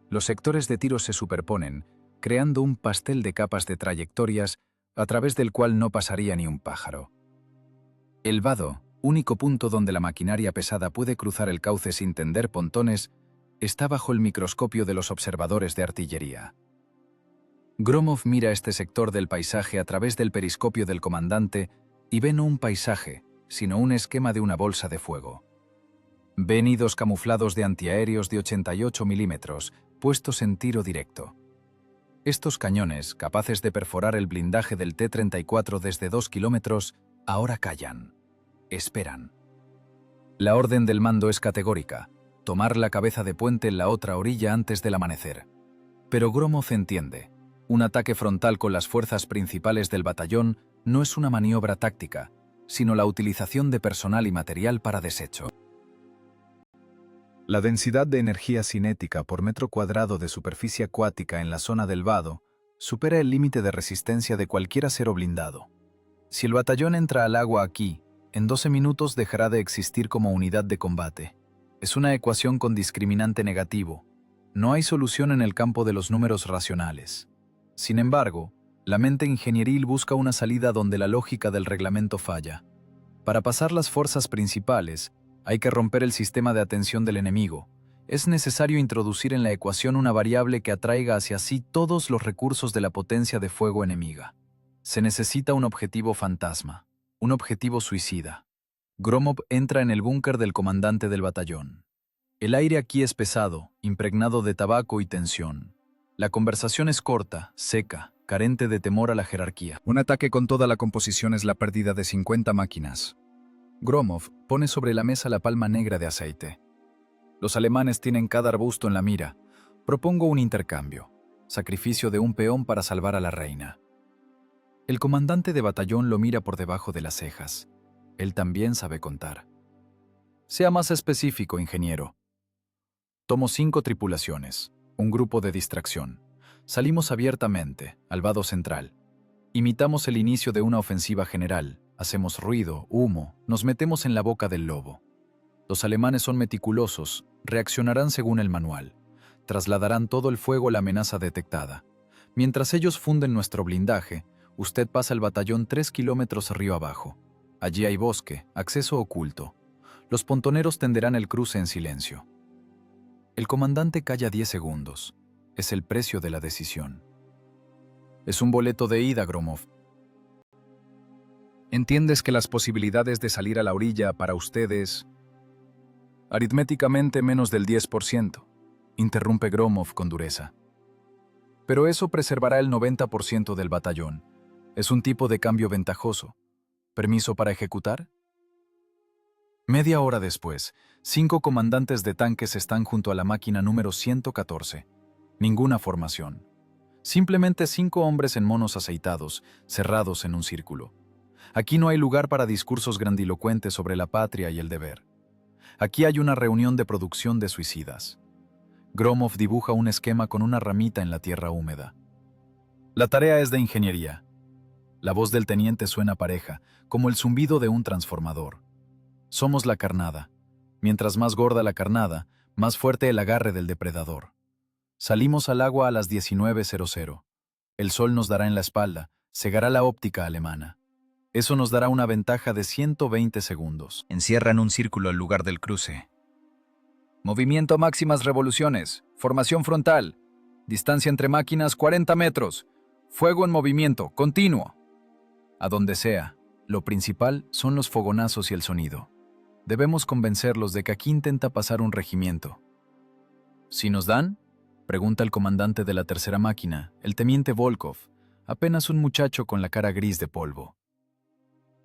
Los sectores de tiro se superponen, creando un pastel de capas de trayectorias a través del cual no pasaría ni un pájaro. El vado, único punto donde la maquinaria pesada puede cruzar el cauce sin tender pontones, está bajo el microscopio de los observadores de artillería. Gromov mira este sector del paisaje a través del periscopio del comandante y ve no un paisaje, sino un esquema de una bolsa de fuego. Ve nidos camuflados de antiaéreos de 88 milímetros, puestos en tiro directo. Estos cañones, capaces de perforar el blindaje del T-34 desde 2 kilómetros, ahora callan. Esperan. La orden del mando es categórica: tomar la cabeza de puente en la otra orilla antes del amanecer. Pero Gromov entiende. Un ataque frontal con las fuerzas principales del batallón no es una maniobra táctica, sino la utilización de personal y material para desecho. La densidad de energía cinética por metro cuadrado de superficie acuática en la zona del vado supera el límite de resistencia de cualquier acero blindado. Si el batallón entra al agua aquí, en 12 minutos dejará de existir como unidad de combate. Es una ecuación con discriminante negativo. No hay solución en el campo de los números racionales. Sin embargo, la mente ingenieril busca una salida donde la lógica del reglamento falla. Para pasar las fuerzas principales, hay que romper el sistema de atención del enemigo. Es necesario introducir en la ecuación una variable que atraiga hacia sí todos los recursos de la potencia de fuego enemiga. Se necesita un objetivo fantasma, un objetivo suicida. Gromov entra en el búnker del comandante del batallón. El aire aquí es pesado, impregnado de tabaco y tensión. La conversación es corta, seca, carente de temor a la jerarquía. Un ataque con toda la composición es la pérdida de 50 máquinas. Gromov pone sobre la mesa la palma negra de aceite. Los alemanes tienen cada arbusto en la mira. Propongo un intercambio. Sacrificio de un peón para salvar a la reina. El comandante de batallón lo mira por debajo de las cejas. Él también sabe contar. Sea más específico, ingeniero. Tomo 5 tripulaciones. Un grupo de distracción. Salimos abiertamente, al vado central. Imitamos el inicio de una ofensiva general. Hacemos ruido, humo, nos metemos en la boca del lobo. Los alemanes son meticulosos, reaccionarán según el manual. Trasladarán todo el fuego a la amenaza detectada. Mientras ellos funden nuestro blindaje, usted pasa el batallón 3 kilómetros río abajo. Allí hay bosque, acceso oculto. Los pontoneros tenderán el cruce en silencio. El comandante calla 10 segundos. Es el precio de la decisión. Es un boleto de ida, Gromov. ¿Entiendes que las posibilidades de salir a la orilla para ustedes... Aritméticamente menos del 10%, interrumpe Gromov con dureza. Pero eso preservará el 90% del batallón. Es un tipo de cambio ventajoso. ¿Permiso para ejecutar? Media hora después, 5 comandantes de tanques están junto a la máquina número 114. Ninguna formación. Simplemente 5 hombres en monos aceitados, cerrados en un círculo. Aquí no hay lugar para discursos grandilocuentes sobre la patria y el deber. Aquí hay una reunión de producción de suicidas. Gromov dibuja un esquema con una ramita en la tierra húmeda. La tarea es de ingeniería. La voz del teniente suena pareja, como el zumbido de un transformador. Somos la carnada. Mientras más gorda la carnada, más fuerte el agarre del depredador. Salimos al agua a las 19:00. El sol nos dará en la espalda, cegará la óptica alemana. Eso nos dará una ventaja de 120 segundos. Encierra en un círculo el lugar del cruce. Movimiento máximas revoluciones. Formación frontal. Distancia entre máquinas 40 metros. Fuego en movimiento, continuo. A donde sea, lo principal son los fogonazos y el sonido. Debemos convencerlos de que aquí intenta pasar un regimiento. ¿Si nos dan?, pregunta el comandante de la tercera máquina, el teniente Volkov, apenas un muchacho con la cara gris de polvo.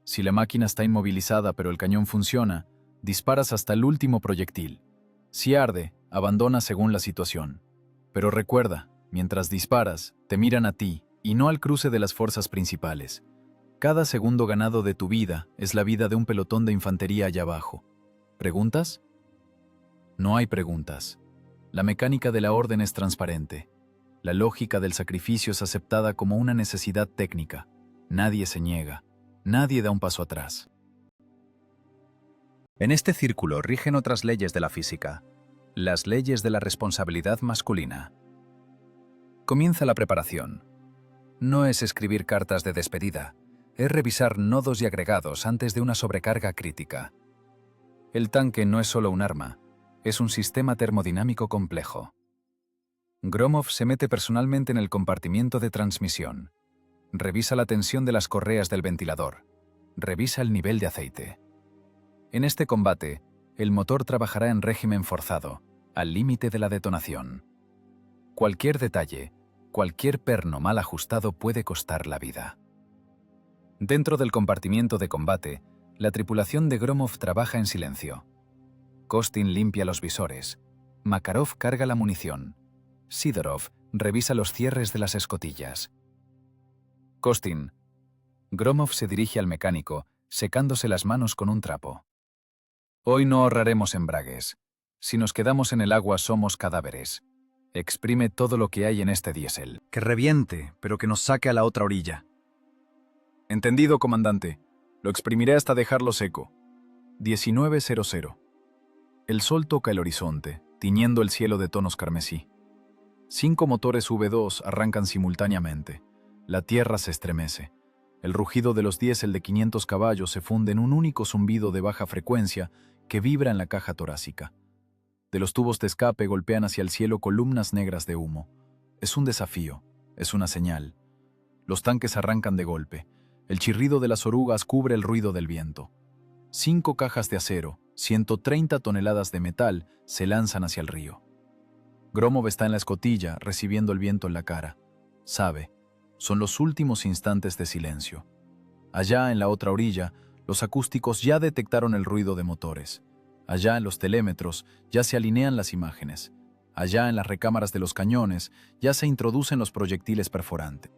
Si la máquina está inmovilizada pero el cañón funciona, disparas hasta el último proyectil. Si arde, abandona según la situación. Pero recuerda, mientras disparas, te miran a ti y no al cruce de las fuerzas principales. Cada segundo ganado de tu vida es la vida de un pelotón de infantería allá abajo. ¿Preguntas? No hay preguntas. La mecánica de la orden es transparente. La lógica del sacrificio es aceptada como una necesidad técnica. Nadie se niega. Nadie da un paso atrás. En este círculo rigen otras leyes de la física. Las leyes de la responsabilidad masculina. Comienza la preparación. No es escribir cartas de despedida. Es revisar nodos y agregados antes de una sobrecarga crítica. El tanque no es solo un arma. Es un sistema termodinámico complejo. Gromov se mete personalmente en el compartimiento de transmisión. Revisa la tensión de las correas del ventilador. Revisa el nivel de aceite. En este combate, el motor trabajará en régimen forzado, al límite de la detonación. Cualquier detalle, cualquier perno mal ajustado puede costar la vida. Dentro del compartimiento de combate, la tripulación de Gromov trabaja en silencio. Kostin limpia los visores. Makarov carga la munición. Sidorov revisa los cierres de las escotillas. Kostin. Gromov se dirige al mecánico, secándose las manos con un trapo. Hoy no ahorraremos embragues. Si nos quedamos en el agua somos cadáveres. Exprime todo lo que hay en este diésel. Que reviente, pero que nos saque a la otra orilla. Entendido, comandante. Lo exprimiré hasta dejarlo seco. 19:00. El sol toca el horizonte, tiñendo el cielo de tonos carmesí. 5 motores V2 arrancan simultáneamente. La tierra se estremece. El rugido de los diésel de 500 caballos se funde en un único zumbido de baja frecuencia que vibra en la caja torácica. De los tubos de escape golpean hacia el cielo columnas negras de humo. Es un desafío, es una señal. Los tanques arrancan de golpe. El chirrido de las orugas cubre el ruido del viento. 5 cajas de acero, 130 toneladas de metal, se lanzan hacia el río. Gromov está en la escotilla, recibiendo el viento en la cara. Sabe, son los últimos instantes de silencio. Allá en la otra orilla, los acústicos ya detectaron el ruido de motores. Allá en los telémetros ya se alinean las imágenes. Allá en las recámaras de los cañones ya se introducen los proyectiles perforantes.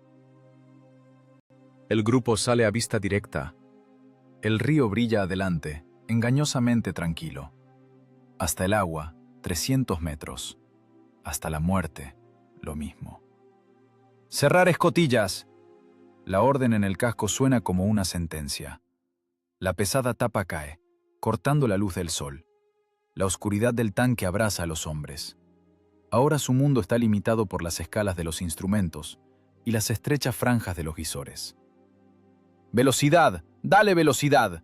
El grupo sale a vista directa. El río brilla adelante, engañosamente tranquilo. Hasta el agua, 300 metros. Hasta la muerte, lo mismo. ¡Cerrar escotillas! La orden en el casco suena como una sentencia. La pesada tapa cae, cortando la luz del sol. La oscuridad del tanque abraza a los hombres. Ahora su mundo está limitado por las escalas de los instrumentos y las estrechas franjas de los visores. ¡Velocidad! ¡Dale velocidad!,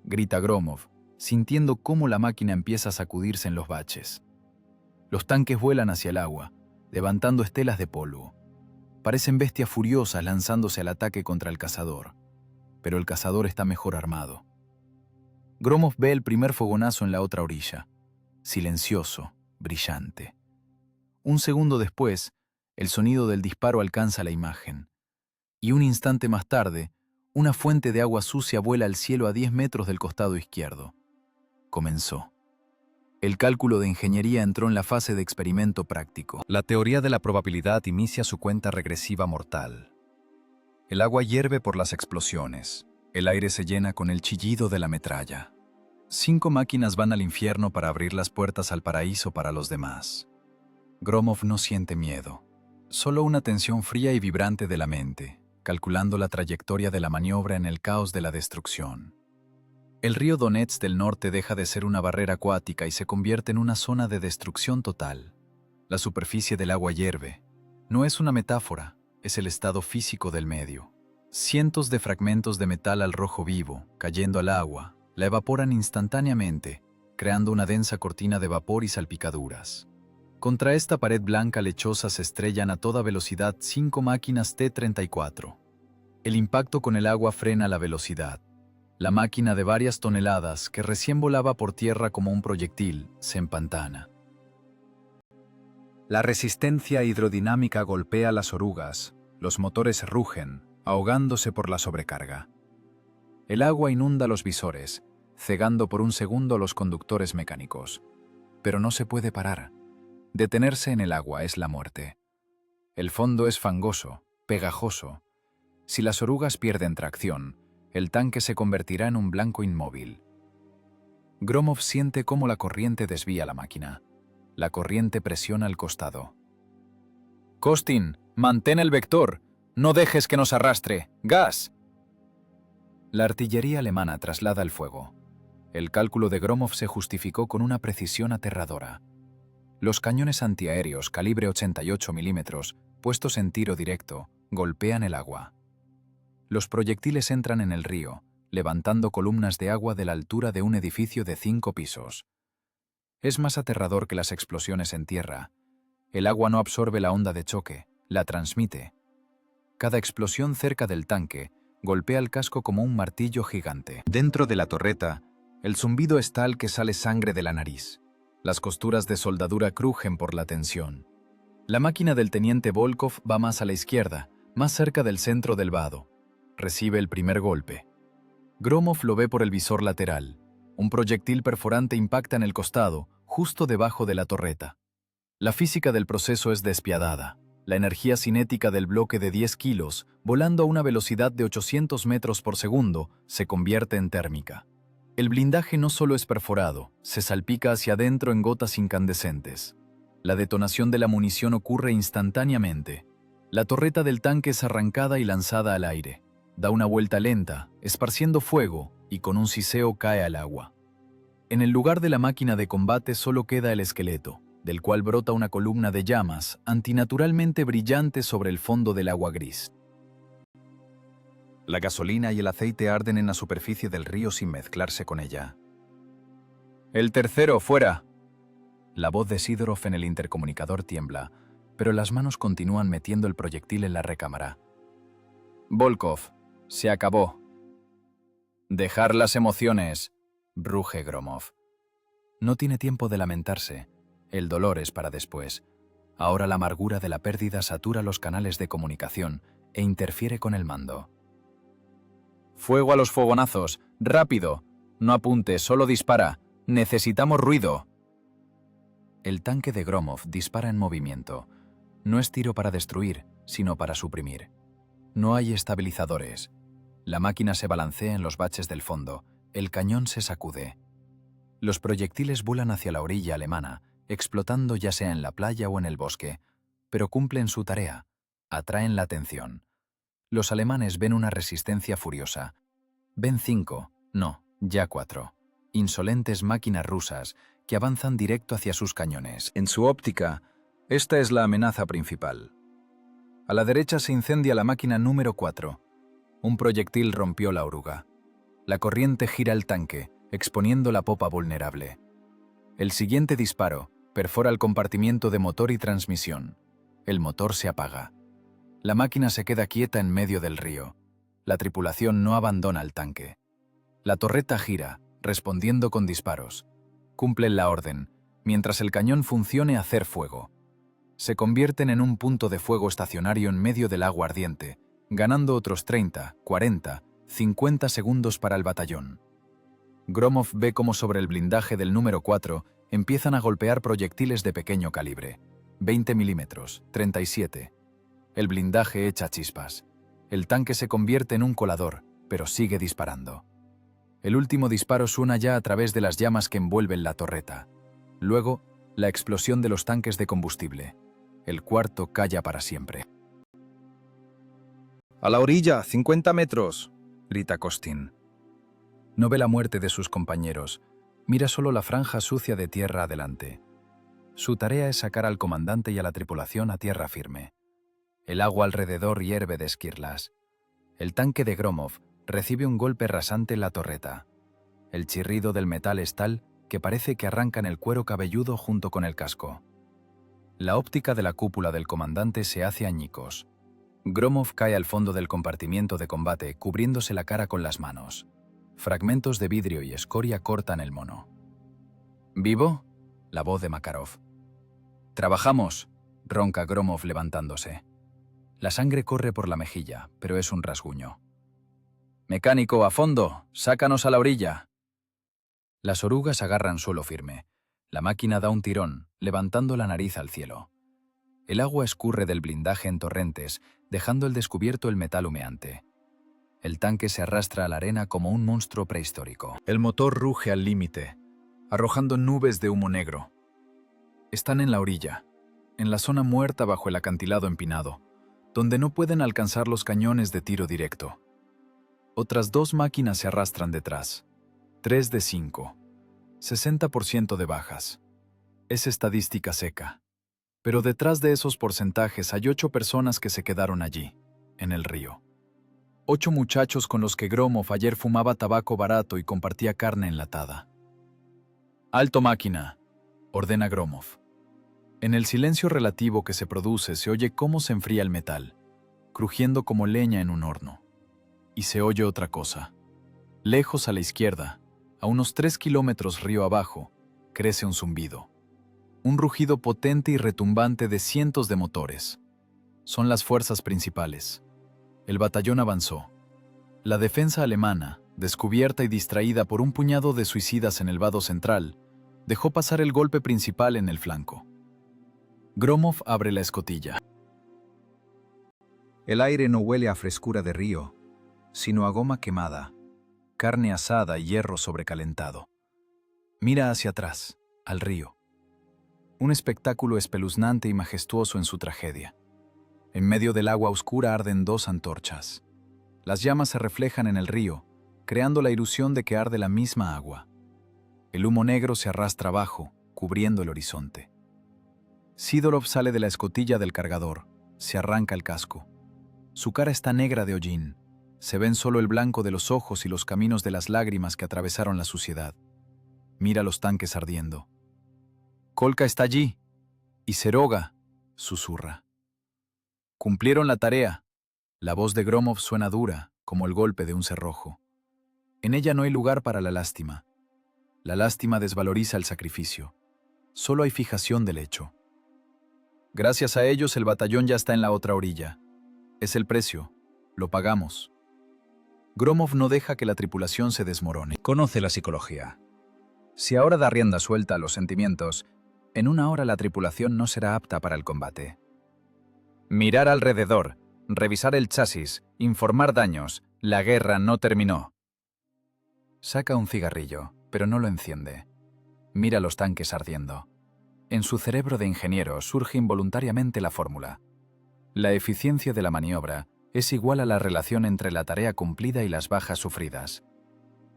grita Gromov, sintiendo cómo la máquina empieza a sacudirse en los baches. Los tanques vuelan hacia el agua, levantando estelas de polvo. Parecen bestias furiosas lanzándose al ataque contra el cazador. Pero el cazador está mejor armado. Gromov ve el primer fogonazo en la otra orilla. Silencioso, brillante. Un segundo después, el sonido del disparo alcanza la imagen. Y un instante más tarde, una fuente de agua sucia vuela al cielo a 10 metros del costado izquierdo. Comenzó. El cálculo de ingeniería entró en la fase de experimento práctico. La teoría de la probabilidad inicia su cuenta regresiva mortal. El agua hierve por las explosiones. El aire se llena con el chillido de la metralla. 5 máquinas van al infierno para abrir las puertas al paraíso para los demás. Gromov no siente miedo, solo una tensión fría y vibrante de la mente, calculando la trayectoria de la maniobra en el caos de la destrucción. El río Donets del norte deja de ser una barrera acuática y se convierte en una zona de destrucción total. La superficie del agua hierve. No es una metáfora, es el estado físico del medio. Cientos de fragmentos de metal al rojo vivo, cayendo al agua, la evaporan instantáneamente, creando una densa cortina de vapor y salpicaduras. Contra esta pared blanca lechosa se estrellan a toda velocidad 5 máquinas T-34. El impacto con el agua frena la velocidad. La máquina de varias toneladas, que recién volaba por tierra como un proyectil, se empantana. La resistencia hidrodinámica golpea las orugas, los motores rugen, ahogándose por la sobrecarga. El agua inunda los visores, cegando por un segundo a los conductores mecánicos. Pero no se puede parar. Detenerse en el agua es la muerte. El fondo es fangoso, pegajoso. Si las orugas pierden tracción, el tanque se convertirá en un blanco inmóvil. Gromov siente cómo la corriente desvía la máquina. La corriente presiona al costado. «Costin, mantén el vector. No dejes que nos arrastre. ¡Gas!». La artillería alemana traslada el fuego. El cálculo de Gromov se justificó con una precisión aterradora. Los cañones antiaéreos calibre 88 milímetros, puestos en tiro directo, golpean el agua. Los proyectiles entran en el río, levantando columnas de agua de la altura de un edificio de 5 pisos. Es más aterrador que las explosiones en tierra. El agua no absorbe la onda de choque, la transmite. Cada explosión cerca del tanque golpea el casco como un martillo gigante. Dentro de la torreta, el zumbido es tal que sale sangre de la nariz. Las costuras de soldadura crujen por la tensión. La máquina del teniente Volkov va más a la izquierda, más cerca del centro del vado. Recibe el primer golpe. Gromov lo ve por el visor lateral. Un proyectil perforante impacta en el costado, justo debajo de la torreta. La física del proceso es despiadada. La energía cinética del bloque de 10 kilos, volando a una velocidad de 800 metros por segundo, se convierte en térmica. El blindaje no solo es perforado, se salpica hacia adentro en gotas incandescentes. La detonación de la munición ocurre instantáneamente. La torreta del tanque es arrancada y lanzada al aire. Da una vuelta lenta, esparciendo fuego, y con un siseo cae al agua. En el lugar de la máquina de combate solo queda el esqueleto, del cual brota una columna de llamas, antinaturalmente brillante sobre el fondo del agua gris. La gasolina y el aceite arden en la superficie del río sin mezclarse con ella. «El tercero, fuera». La voz de Sidorov en el intercomunicador tiembla, pero las manos continúan metiendo el proyectil en la recámara. «Volkov, se acabó». «Dejar las emociones», ruge Gromov. No tiene tiempo de lamentarse. El dolor es para después. Ahora la amargura de la pérdida satura los canales de comunicación e interfiere con el mando. «Fuego a los fogonazos. ¡Rápido! No apunte, solo dispara. Necesitamos ruido». El tanque de Gromov dispara en movimiento. No es tiro para destruir, sino para suprimir. No hay estabilizadores. La máquina se balancea en los baches del fondo. El cañón se sacude. Los proyectiles vuelan hacia la orilla alemana, explotando ya sea en la playa o en el bosque, pero cumplen su tarea. Atraen la atención. Los alemanes ven una resistencia furiosa. Ven 5, no, ya 4. Insolentes máquinas rusas que avanzan directo hacia sus cañones. En su óptica, esta es la amenaza principal. A la derecha se incendia la máquina número 4. Un proyectil rompió la oruga. La corriente gira el tanque, exponiendo la popa vulnerable. El siguiente disparo perfora el compartimiento de motor y transmisión. El motor se apaga. La máquina se queda quieta en medio del río. La tripulación no abandona el tanque. La torreta gira, respondiendo con disparos. Cumplen la orden, mientras el cañón funcione, hacer fuego. Se convierten en un punto de fuego estacionario en medio del agua ardiente, ganando otros 30, 40, 50 segundos para el batallón. Gromov ve cómo sobre el blindaje del número 4 empiezan a golpear proyectiles de pequeño calibre, 20 milímetros, 37. El blindaje echa chispas. El tanque se convierte en un colador, pero sigue disparando. El último disparo suena ya a través de las llamas que envuelven la torreta. Luego, la explosión de los tanques de combustible. El cuarto calla para siempre. «A la orilla, 50 metros», grita Costin. No ve la muerte de sus compañeros, mira solo la franja sucia de tierra adelante. Su tarea es sacar al comandante y a la tripulación a tierra firme. El agua alrededor hierve de esquirlas. El tanque de Gromov recibe un golpe rasante en la torreta. El chirrido del metal es tal que parece que arrancan el cuero cabelludo junto con el casco. La óptica de la cúpula del comandante se hace añicos. Gromov cae al fondo del compartimiento de combate, cubriéndose la cara con las manos. Fragmentos de vidrio y escoria cortan el mono. ¿Vivo? La voz de Makarov. «Trabajamos», ronca Gromov levantándose. La sangre corre por la mejilla, pero es un rasguño. «Mecánico, a fondo, sácanos a la orilla». Las orugas agarran suelo firme. La máquina da un tirón, levantando la nariz al cielo. El agua escurre del blindaje en torrentes, dejando al descubierto el metal humeante. El tanque se arrastra a la arena como un monstruo prehistórico. El motor ruge al límite, arrojando nubes de humo negro. Están en la orilla, en la zona muerta bajo el acantilado empinado, donde no pueden alcanzar los cañones de tiro directo. Otras 2 máquinas se arrastran detrás. 3 de 5. 60% de bajas. Es estadística seca. Pero detrás de esos porcentajes hay 8 personas que se quedaron allí, en el río. 8 muchachos con los que Gromov ayer fumaba tabaco barato y compartía carne enlatada. «Alto máquina», ordena Gromov. En el silencio relativo que se produce se oye cómo se enfría el metal, crujiendo como leña en un horno. Y se oye otra cosa. Lejos a la izquierda, a unos 3 kilómetros río abajo, crece un zumbido. Un rugido potente y retumbante de cientos de motores. Son las fuerzas principales. El batallón avanzó. La defensa alemana, descubierta y distraída por un puñado de suicidas en el vado central, dejó pasar el golpe principal en el flanco. Gromov abre la escotilla. El aire no huele a frescura de río, sino a goma quemada, carne asada y hierro sobrecalentado. Mira hacia atrás, al río. Un espectáculo espeluznante y majestuoso en su tragedia. En medio del agua oscura arden 2 antorchas. Las llamas se reflejan en el río, creando la ilusión de que arde la misma agua. El humo negro se arrastra abajo, cubriendo el horizonte. Sidorov sale de la escotilla del cargador, se arranca el casco. Su cara está negra de hollín. Se ven solo el blanco de los ojos y los caminos de las lágrimas que atravesaron la suciedad. Mira los tanques ardiendo. «Kolka está allí. Y Seroga», susurra. «Cumplieron la tarea». La voz de Gromov suena dura, como el golpe de un cerrojo. En ella no hay lugar para la lástima. La lástima desvaloriza el sacrificio. Solo hay fijación del hecho. Gracias a ellos el batallón ya está en la otra orilla. Es el precio. Lo pagamos. Gromov no deja que la tripulación se desmorone. Conoce la psicología. Si ahora da rienda suelta a los sentimientos, en una hora la tripulación no será apta para el combate. Mirar alrededor, revisar el chasis, informar daños. La guerra no terminó. Saca un cigarrillo, pero no lo enciende. Mira los tanques ardiendo. En su cerebro de ingeniero surge involuntariamente la fórmula. La eficiencia de la maniobra es igual a la relación entre la tarea cumplida y las bajas sufridas.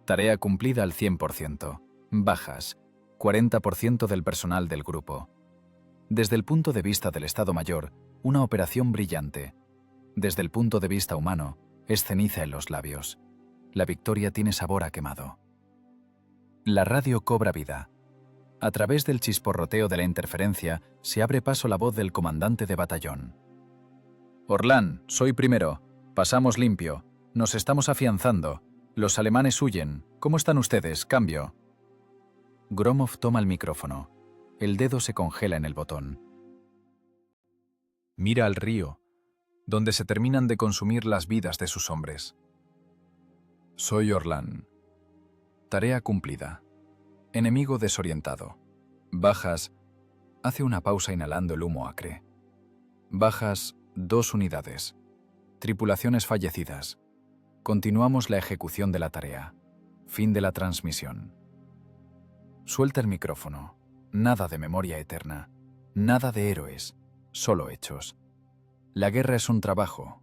Tarea cumplida al 100%. Bajas, 40% del personal del grupo. Desde el punto de vista del Estado Mayor, una operación brillante. Desde el punto de vista humano, es ceniza en los labios. La victoria tiene sabor a quemado. La radio cobra vida. A través del chisporroteo de la interferencia se abre paso la voz del comandante de batallón. «Orlán, soy primero. Pasamos limpio. Nos estamos afianzando. Los alemanes huyen. ¿Cómo están ustedes? Cambio». Gromov toma el micrófono. El dedo se congela en el botón. Mira al río, donde se terminan de consumir las vidas de sus hombres. Soy Orlán. Tarea cumplida. Enemigo desorientado. Bajas. Hace una pausa inhalando el humo acre. Bajas 2 unidades. Tripulaciones fallecidas. Continuamos la ejecución de la tarea. Fin de la transmisión. Suelta el micrófono. Nada de memoria eterna. Nada de héroes. Solo hechos. La guerra es un trabajo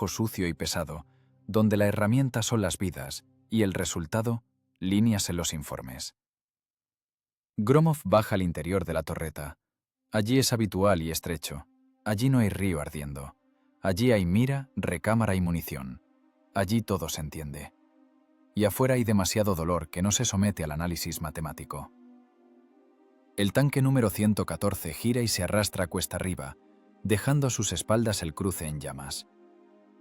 sucio y pesado, donde la herramienta son las vidas y el resultado, líneas en los informes. Gromov baja al interior de la torreta. Allí es habitual y estrecho. Allí no hay río ardiendo. Allí hay mira, recámara y munición. Allí todo se entiende. Y afuera hay demasiado dolor que no se somete al análisis matemático. El tanque número 114 gira y se arrastra cuesta arriba, dejando a sus espaldas el cruce en llamas.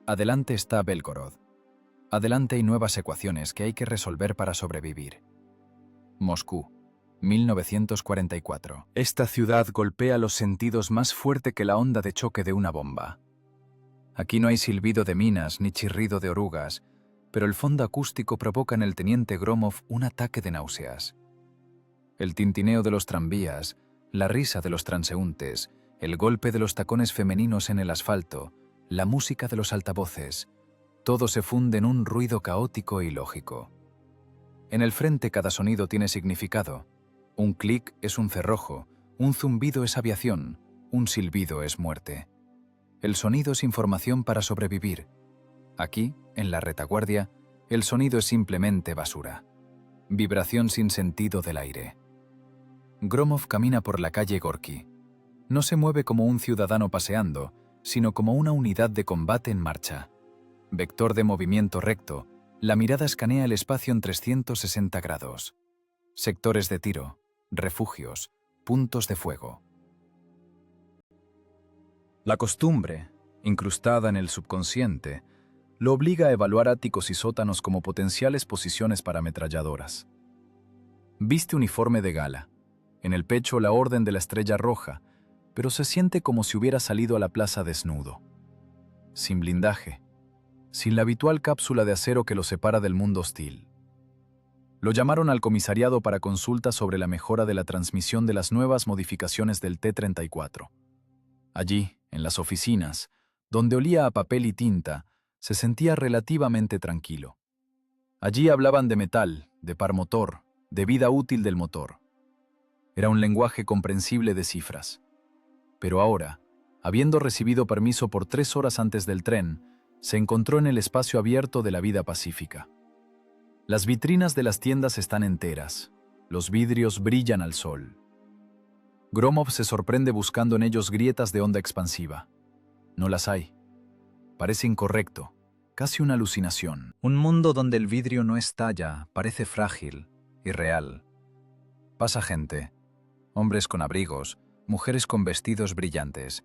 Adelante está Belgorod. Adelante hay nuevas ecuaciones que hay que resolver para sobrevivir. Moscú, 1944. Esta ciudad golpea los sentidos más fuerte que la onda de choque de una bomba. Aquí no hay silbido de minas ni chirrido de orugas, pero el fondo acústico provoca en el teniente Gromov un ataque de náuseas. El tintineo de los tranvías, la risa de los transeúntes, el golpe de los tacones femeninos en el asfalto, la música de los altavoces, todo se funde en un ruido caótico y lógico. En el frente cada sonido tiene significado. Un clic es un cerrojo, un zumbido es aviación, un silbido es muerte. El sonido es información para sobrevivir. Aquí, en la retaguardia, el sonido es simplemente basura. Vibración sin sentido del aire. Gromov camina por la calle Gorki. No se mueve como un ciudadano paseando, sino como una unidad de combate en marcha. Vector de movimiento recto, la mirada escanea el espacio en 360 grados. Sectores de tiro, refugios, puntos de fuego. La costumbre, incrustada en el subconsciente, lo obliga a evaluar áticos y sótanos como potenciales posiciones para ametralladoras. Viste uniforme de gala, en el pecho la orden de la estrella roja, pero se siente como si hubiera salido a la plaza desnudo. Sin blindaje, sin la habitual cápsula de acero que lo separa del mundo hostil. Lo llamaron al comisariado para consulta sobre la mejora de la transmisión de las nuevas modificaciones del T-34. Allí, en las oficinas, donde olía a papel y tinta, se sentía relativamente tranquilo. Allí hablaban de metal, de par motor, de vida útil del motor. Era un lenguaje comprensible de cifras. Pero ahora, habiendo recibido permiso por 3 horas antes del tren, se encontró en el espacio abierto de la vida pacífica. Las vitrinas de las tiendas están enteras. Los vidrios brillan al sol. Gromov se sorprende buscando en ellos grietas de onda expansiva. No las hay. Parece incorrecto, casi una alucinación. Un mundo donde el vidrio no estalla, parece frágil, irreal. Pasa gente, hombres con abrigos, mujeres con vestidos brillantes.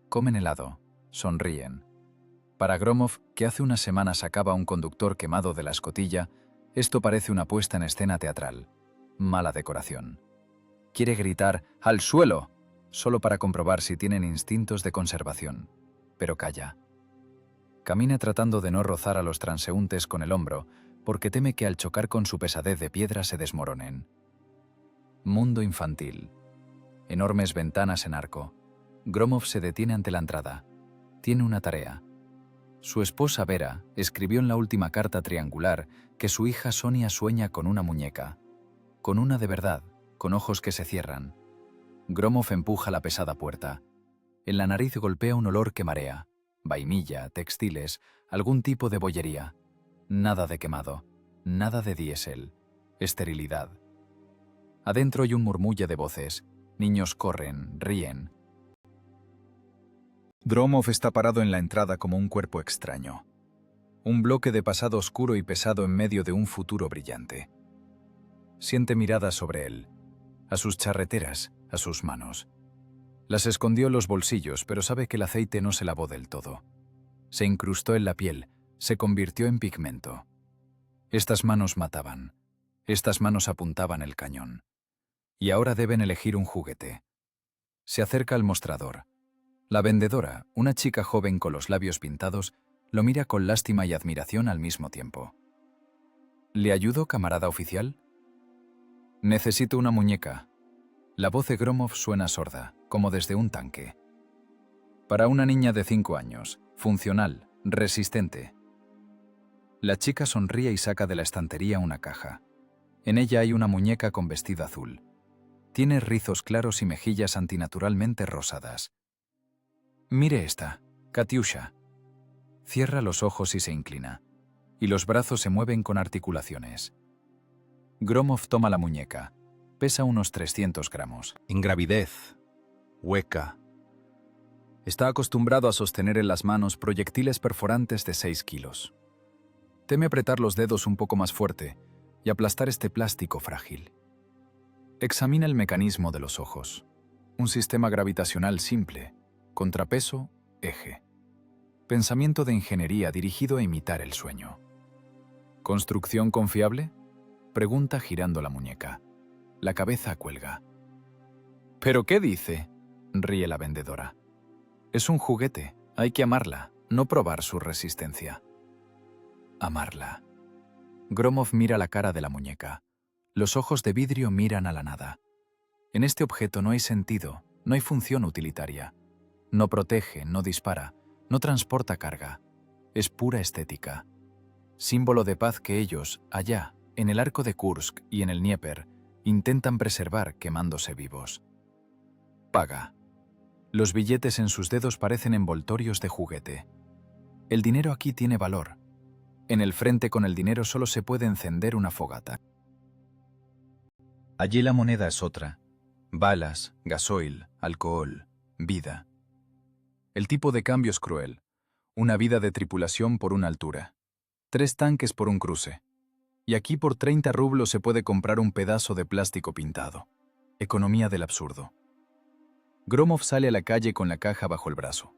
Comen helado, sonríen. Para Gromov, que hace unas semanas sacaba a un conductor quemado de la escotilla, esto parece una puesta en escena teatral. Mala decoración. Quiere gritar «¡Al suelo!» solo para comprobar si tienen instintos de conservación. Pero calla. Camina tratando de no rozar a los transeúntes con el hombro, porque teme que al chocar con su pesadez de piedra se desmoronen. Mundo infantil. Enormes ventanas en arco. Gromov se detiene ante la entrada. Tiene una tarea. Su esposa Vera escribió en la última carta triangular que su hija Sonia sueña con una muñeca. Con una de verdad, con ojos que se cierran. Gromov empuja la pesada puerta. En la nariz golpea un olor que marea. Vainilla, textiles, algún tipo de bollería. Nada de quemado, nada de diésel. Esterilidad. Adentro hay un murmullo de voces. Niños corren, ríen. Gromov está parado en la entrada como un cuerpo extraño. Un bloque de pasado oscuro y pesado en medio de un futuro brillante. Siente miradas sobre él, a sus charreteras, a sus manos. Las escondió en los bolsillos, pero sabe que el aceite no se lavó del todo. Se incrustó en la piel, se convirtió en pigmento. Estas manos mataban. Estas manos apuntaban el cañón. Y ahora deben elegir un juguete. Se acerca al mostrador. La vendedora, una chica joven con los labios pintados, lo mira con lástima y admiración al mismo tiempo. ¿Le ayudo, camarada oficial? Necesito una muñeca. La voz de Gromov suena sorda, como desde un tanque. Para una niña de 5 años, funcional, resistente. La chica sonríe y saca de la estantería una caja. En ella hay una muñeca con vestido azul. Tiene rizos claros y mejillas antinaturalmente rosadas. Mire esta, Katiusha. Cierra los ojos y se inclina, y los brazos se mueven con articulaciones. Gromov toma la muñeca. Pesa unos 300 gramos. Ingravidez. Hueca. Está acostumbrado a sostener en las manos proyectiles perforantes de 6 kilos. Teme apretar los dedos un poco más fuerte y aplastar este plástico frágil. Examina el mecanismo de los ojos. Un sistema gravitacional simple, contrapeso, eje. Pensamiento de ingeniería dirigido a imitar el sueño. ¿Construcción confiable? Pregunta girando la muñeca. La cabeza cuelga. ¿Pero qué dice?, ríe la vendedora. Es un juguete, hay que amarla, no probar su resistencia. Amarla. Gromov mira la cara de la muñeca. Los ojos de vidrio miran a la nada. En este objeto no hay sentido, no hay función utilitaria. No protege, no dispara, no transporta carga. Es pura estética. Símbolo de paz que ellos, allá, en el arco de Kursk y en el Dnieper, intentan preservar quemándose vivos. Paga. Los billetes en sus dedos parecen envoltorios de juguete. El dinero aquí tiene valor. En el frente con el dinero solo se puede encender una fogata. Allí la moneda es otra. Balas, gasoil, alcohol, vida. El tipo de cambio es cruel. Una vida de tripulación por una altura. 3 tanques por un cruce. Y aquí por 30 rublos se puede comprar un pedazo de plástico pintado. Economía del absurdo. Gromov sale a la calle con la caja bajo el brazo.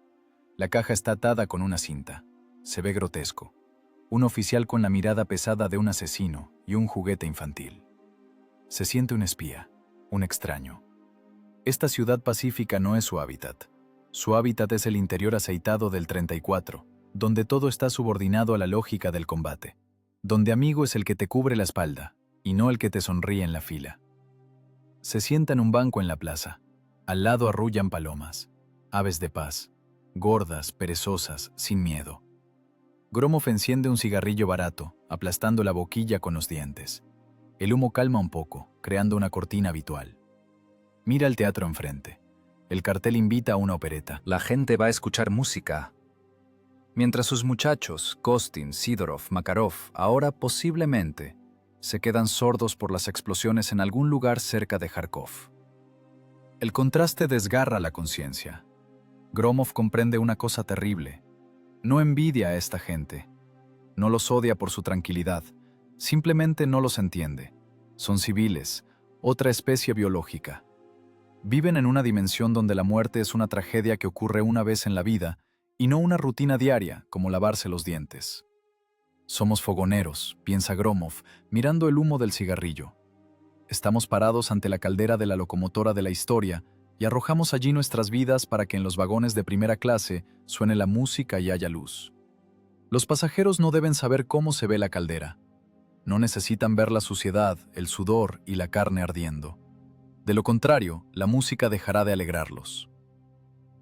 La caja está atada con una cinta. Se ve grotesco. Un oficial con la mirada pesada de un asesino y un juguete infantil. Se siente un espía, un extraño. Esta ciudad pacífica no es su hábitat. Su hábitat es el interior aceitado del 34, donde todo está subordinado a la lógica del combate. Donde amigo es el que te cubre la espalda, y no el que te sonríe en la fila. Se sienta en un banco en la plaza. Al lado arrullan palomas, aves de paz, gordas, perezosas, sin miedo. Gromov enciende un cigarrillo barato, aplastando la boquilla con los dientes. El humo calma un poco, creando una cortina habitual. Mira el teatro enfrente. El cartel invita a una opereta. La gente va a escuchar música. Mientras sus muchachos, Kostin, Sidorov, Makarov, ahora posiblemente, se quedan sordos por las explosiones en algún lugar cerca de Kharkov. El contraste desgarra la conciencia. Gromov comprende una cosa terrible. No envidia a esta gente. No los odia por su tranquilidad. Simplemente no los entiende. Son civiles, otra especie biológica. Viven en una dimensión donde la muerte es una tragedia que ocurre una vez en la vida y no una rutina diaria como lavarse los dientes. Somos fogoneros, piensa Gromov, mirando el humo del cigarrillo. Estamos parados ante la caldera de la locomotora de la historia y arrojamos allí nuestras vidas para que en los vagones de primera clase suene la música y haya luz. Los pasajeros no deben saber cómo se ve la caldera. No necesitan ver la suciedad, el sudor y la carne ardiendo. De lo contrario, la música dejará de alegrarlos.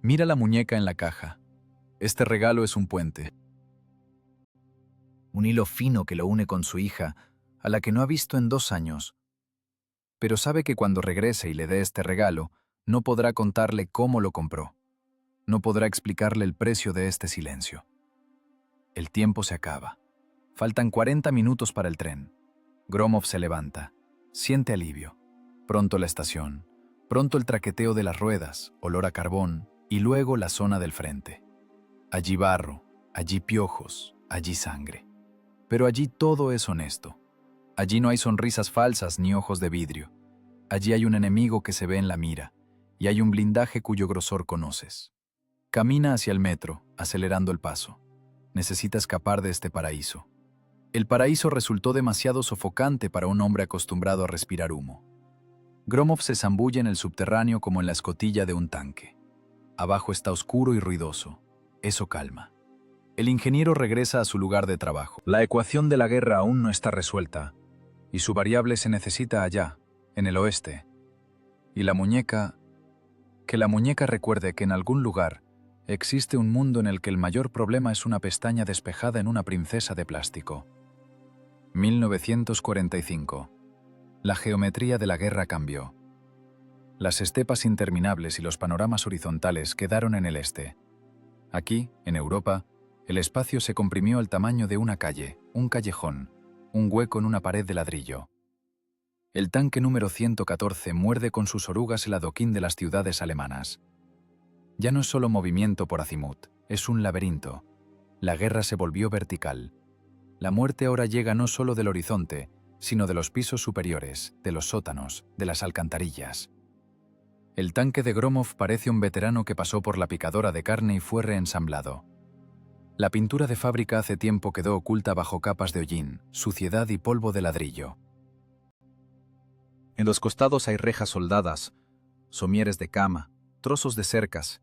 Mira la muñeca en la caja. Este regalo es un puente. Un hilo fino que lo une con su hija, a la que no ha visto en 2 años. Pero sabe que cuando regrese y le dé este regalo, no podrá contarle cómo lo compró. No podrá explicarle el precio de este silencio. El tiempo se acaba. Faltan 40 minutos para el tren. Gromov se levanta. Siente alivio. Pronto la estación. Pronto el traqueteo de las ruedas, olor a carbón, y luego la zona del frente. Allí barro, allí piojos, allí sangre. Pero allí todo es honesto. Allí no hay sonrisas falsas ni ojos de vidrio. Allí hay un enemigo que se ve en la mira, y hay un blindaje cuyo grosor conoces. Camina hacia el metro, acelerando el paso. Necesita escapar de este paraíso. El paraíso resultó demasiado sofocante para un hombre acostumbrado a respirar humo. Gromov se zambulle en el subterráneo como en la escotilla de un tanque. Abajo está oscuro y ruidoso. Eso calma. El ingeniero regresa a su lugar de trabajo. La ecuación de la guerra aún no está resuelta, y su variable se necesita allá, en el oeste. Y la muñeca... Que la muñeca recuerde que en algún lugar existe un mundo en el que el mayor problema es una pestaña despejada en una princesa de plástico. 1945. La geometría de la guerra cambió. Las estepas interminables y los panoramas horizontales quedaron en el este. Aquí, en Europa, el espacio se comprimió al tamaño de una calle, un callejón, un hueco en una pared de ladrillo. El tanque número 114 muerde con sus orugas el adoquín de las ciudades alemanas. Ya no es solo movimiento por azimut, es un laberinto. La guerra se volvió vertical. La muerte ahora llega no solo del horizonte, sino de los pisos superiores, de los sótanos, de las alcantarillas. El tanque de Gromov parece un veterano que pasó por la picadora de carne y fue reensamblado. La pintura de fábrica hace tiempo quedó oculta bajo capas de hollín, suciedad y polvo de ladrillo. En los costados hay rejas soldadas, somieres de cama, trozos de cercas.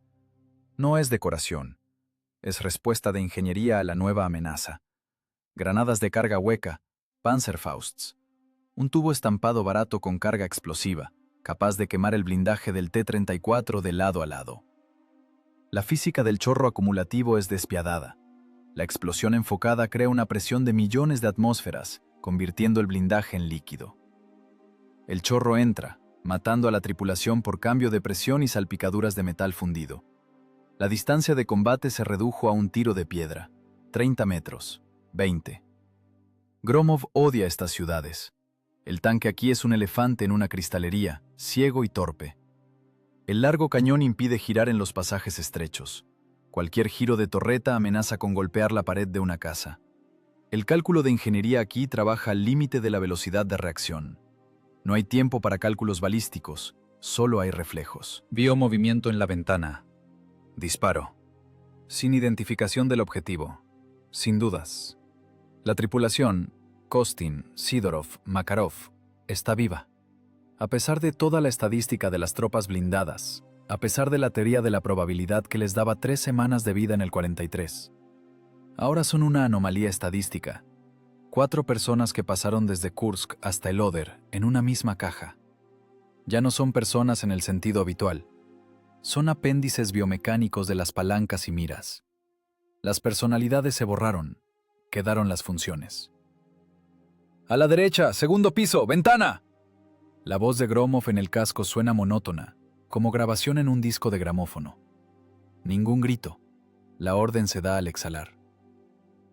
No es decoración, es respuesta de ingeniería a la nueva amenaza. Granadas de carga hueca, Panzerfausts, un tubo estampado barato con carga explosiva, capaz de quemar el blindaje del T-34 de lado a lado. La física del chorro acumulativo es despiadada. La explosión enfocada crea una presión de millones de atmósferas, convirtiendo el blindaje en líquido. El chorro entra, matando a la tripulación por cambio de presión y salpicaduras de metal fundido. La distancia de combate se redujo a un tiro de piedra, 30 metros, 20. Gromov odia estas ciudades. El tanque aquí es un elefante en una cristalería, ciego y torpe. El largo cañón impide girar en los pasajes estrechos. Cualquier giro de torreta amenaza con golpear la pared de una casa. El cálculo de ingeniería aquí trabaja al límite de la velocidad de reacción. No hay tiempo para cálculos balísticos, solo hay reflejos. Vio movimiento en la ventana. Disparo. Sin identificación del objetivo. Sin dudas. La tripulación, Kostin, Sidorov, Makarov, está viva. A pesar de toda la estadística de las tropas blindadas, a pesar de la teoría de la probabilidad que les daba 3 semanas de vida en el 43. Ahora son una anomalía estadística. 4 personas que pasaron desde Kursk hasta el Oder en una misma caja. Ya no son personas en el sentido habitual. Son apéndices biomecánicos de las palancas y miras. Las personalidades se borraron, quedaron las funciones. ¡A la derecha! ¡Segundo piso! ¡Ventana! La voz de Gromov en el casco suena monótona, como grabación en un disco de gramófono. Ningún grito. La orden se da al exhalar.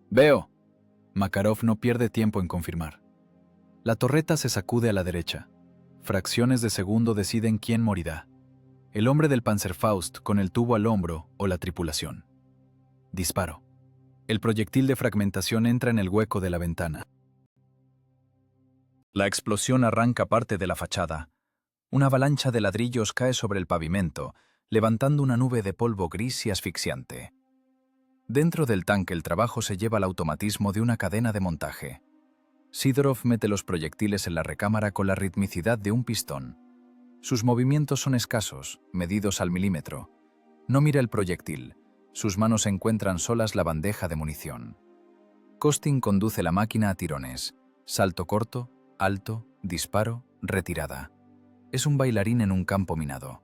¡Veo! Makarov no pierde tiempo en confirmar. La torreta se sacude a la derecha. Fracciones de segundo deciden quién morirá. El hombre del Panzerfaust con el tubo al hombro o la tripulación. Disparo. El proyectil de fragmentación entra en el hueco de la ventana. La explosión arranca parte de la fachada. Una avalancha de ladrillos cae sobre el pavimento, levantando una nube de polvo gris y asfixiante. Dentro del tanque el trabajo se lleva al automatismo de una cadena de montaje. Sidorov mete los proyectiles en la recámara con la ritmicidad de un pistón. Sus movimientos son escasos, medidos al milímetro. No mira el proyectil. Sus manos encuentran solas la bandeja de munición. Kostin conduce la máquina a tirones. Salto corto, alto, disparo, retirada. Es un bailarín en un campo minado.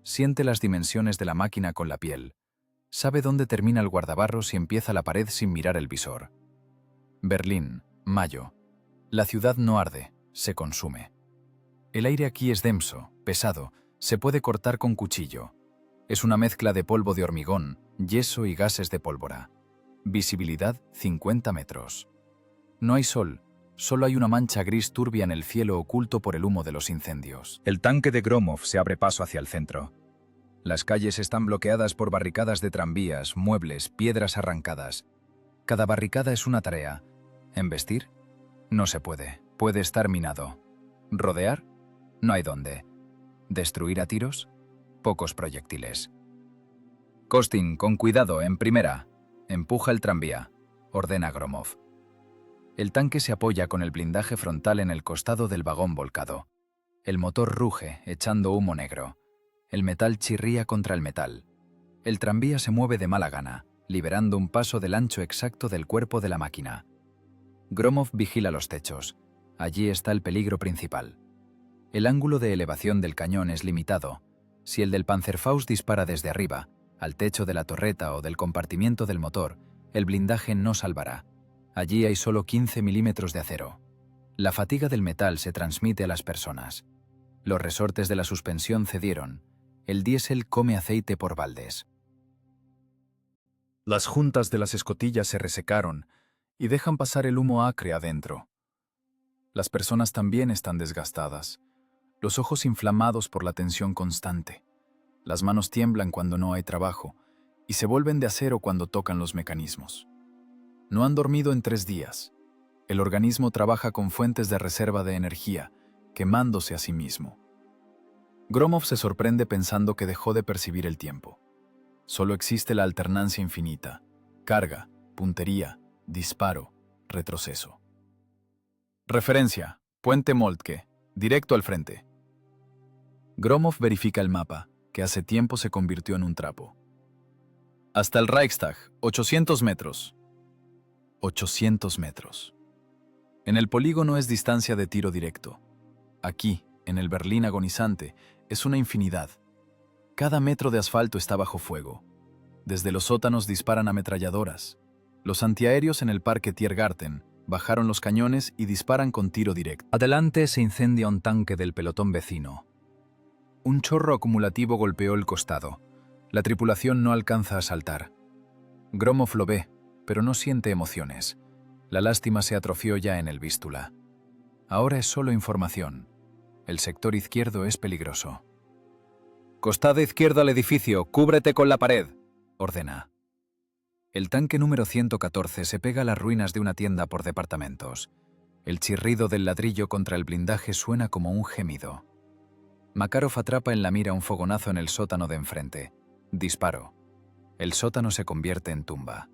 Siente las dimensiones de la máquina con la piel. Sabe dónde termina el guardabarros y empieza la pared sin mirar el visor. Berlín, mayo. La ciudad no arde, se consume. El aire aquí es denso, pesado, se puede cortar con cuchillo. Es una mezcla de polvo de hormigón, yeso y gases de pólvora. Visibilidad 50 metros. No hay sol, solo hay una mancha gris turbia en el cielo oculto por el humo de los incendios. El tanque de Gromov se abre paso hacia el centro. Las calles están bloqueadas por barricadas de tranvías, muebles, piedras arrancadas. Cada barricada es una tarea. ¿Embestir? No se puede. Puede estar minado. ¿Rodear? No hay dónde. ¿Destruir a tiros? Pocos proyectiles. Kostin, con cuidado, en primera. Empuja el tranvía. Ordena Gromov. El tanque se apoya con el blindaje frontal en el costado del vagón volcado. El motor ruge, echando humo negro. El metal chirría contra el metal. El tranvía se mueve de mala gana, liberando un paso del ancho exacto del cuerpo de la máquina. Gromov vigila los techos. Allí está el peligro principal. El ángulo de elevación del cañón es limitado. Si el del Panzerfaust dispara desde arriba, al techo de la torreta o del compartimiento del motor, el blindaje no salvará. Allí hay solo 15 milímetros de acero. La fatiga del metal se transmite a las personas. Los resortes de la suspensión cedieron. El diésel come aceite por baldes. Las juntas de las escotillas se resecaron y dejan pasar el humo acre adentro. Las personas también están desgastadas, los ojos inflamados por la tensión constante. Las manos tiemblan cuando no hay trabajo y se vuelven de acero cuando tocan los mecanismos. No han dormido en 3 días. El organismo trabaja con fuentes de reserva de energía, quemándose a sí mismo. Gromov se sorprende pensando que dejó de percibir el tiempo. Solo existe la alternancia infinita: carga, puntería, disparo, retroceso. Referencia: Puente Moltke, directo al frente. Gromov verifica el mapa, que hace tiempo se convirtió en un trapo. Hasta el Reichstag, 800 metros. 800 metros. En el polígono es distancia de tiro directo. Aquí, en el Berlín agonizante, es una infinidad. Cada metro de asfalto está bajo fuego. Desde los sótanos disparan ametralladoras. Los antiaéreos en el parque Tiergarten bajaron los cañones y disparan con tiro directo. Adelante se incendia un tanque del pelotón vecino. Un chorro acumulativo golpeó el costado. La tripulación no alcanza a saltar. Gromov lo ve, pero no siente emociones. La lástima se atrofió ya en el Vístula. Ahora es solo información. El sector izquierdo es peligroso. Costado izquierdo al edificio, cúbrete con la pared, ordena. El tanque número 114 se pega a las ruinas de una tienda por departamentos. El chirrido del ladrillo contra el blindaje suena como un gemido. Makarov atrapa en la mira un fogonazo en el sótano de enfrente. Disparo. El sótano se convierte en tumba.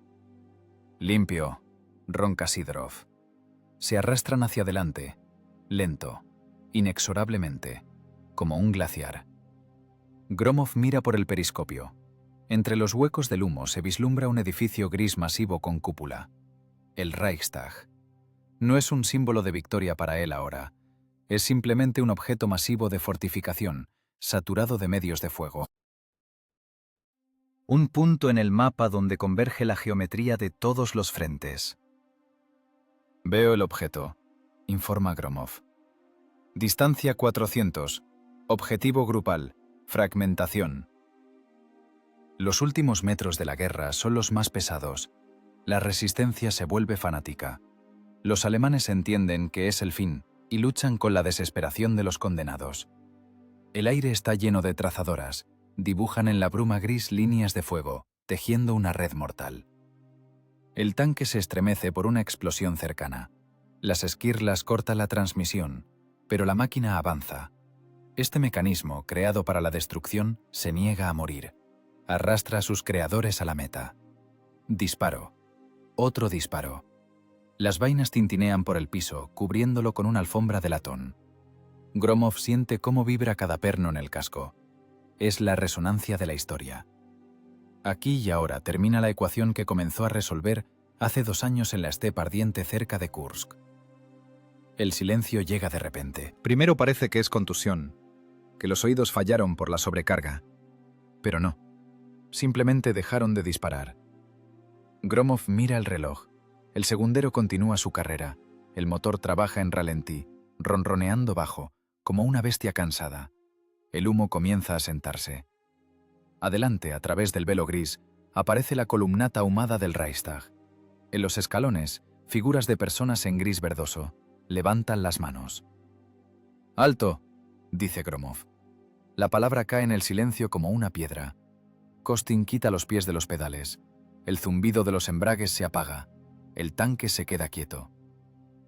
Limpio, ronca Sidorov. Se arrastran hacia adelante, lento, inexorablemente, como un glaciar. Gromov mira por el periscopio. Entre los huecos del humo se vislumbra un edificio gris masivo con cúpula. El Reichstag. No es un símbolo de victoria para él ahora. Es simplemente un objeto masivo de fortificación, saturado de medios de fuego. Un punto en el mapa donde converge la geometría de todos los frentes. Veo el objeto, informa Gromov. Distancia 400. Objetivo grupal. Fragmentación. Los últimos metros de la guerra son los más pesados. La resistencia se vuelve fanática. Los alemanes entienden que es el fin y luchan con la desesperación de los condenados. El aire está lleno de trazadoras. Dibujan en la bruma gris líneas de fuego, tejiendo una red mortal. El tanque se estremece por una explosión cercana. Las esquirlas cortan la transmisión, pero la máquina avanza. Este mecanismo, creado para la destrucción, se niega a morir. Arrastra a sus creadores a la meta. Disparo. Otro disparo. Las vainas tintinean por el piso, cubriéndolo con una alfombra de latón. Gromov siente cómo vibra cada perno en el casco. Es la resonancia de la historia. Aquí y ahora termina la ecuación que comenzó a resolver hace 2 años en la estepa ardiente cerca de Kursk. El silencio llega de repente. Primero parece que es contusión, que los oídos fallaron por la sobrecarga. Pero no. Simplemente dejaron de disparar. Gromov mira el reloj. El segundero continúa su carrera. El motor trabaja en ralentí, ronroneando bajo, como una bestia cansada. El humo comienza a sentarse. Adelante, a través del velo gris, aparece la columnata ahumada del Reichstag. En los escalones, figuras de personas en gris verdoso levantan las manos. «¡Alto!», dice Gromov. La palabra cae en el silencio como una piedra. Kostin quita los pies de los pedales. El zumbido de los embragues se apaga. El tanque se queda quieto.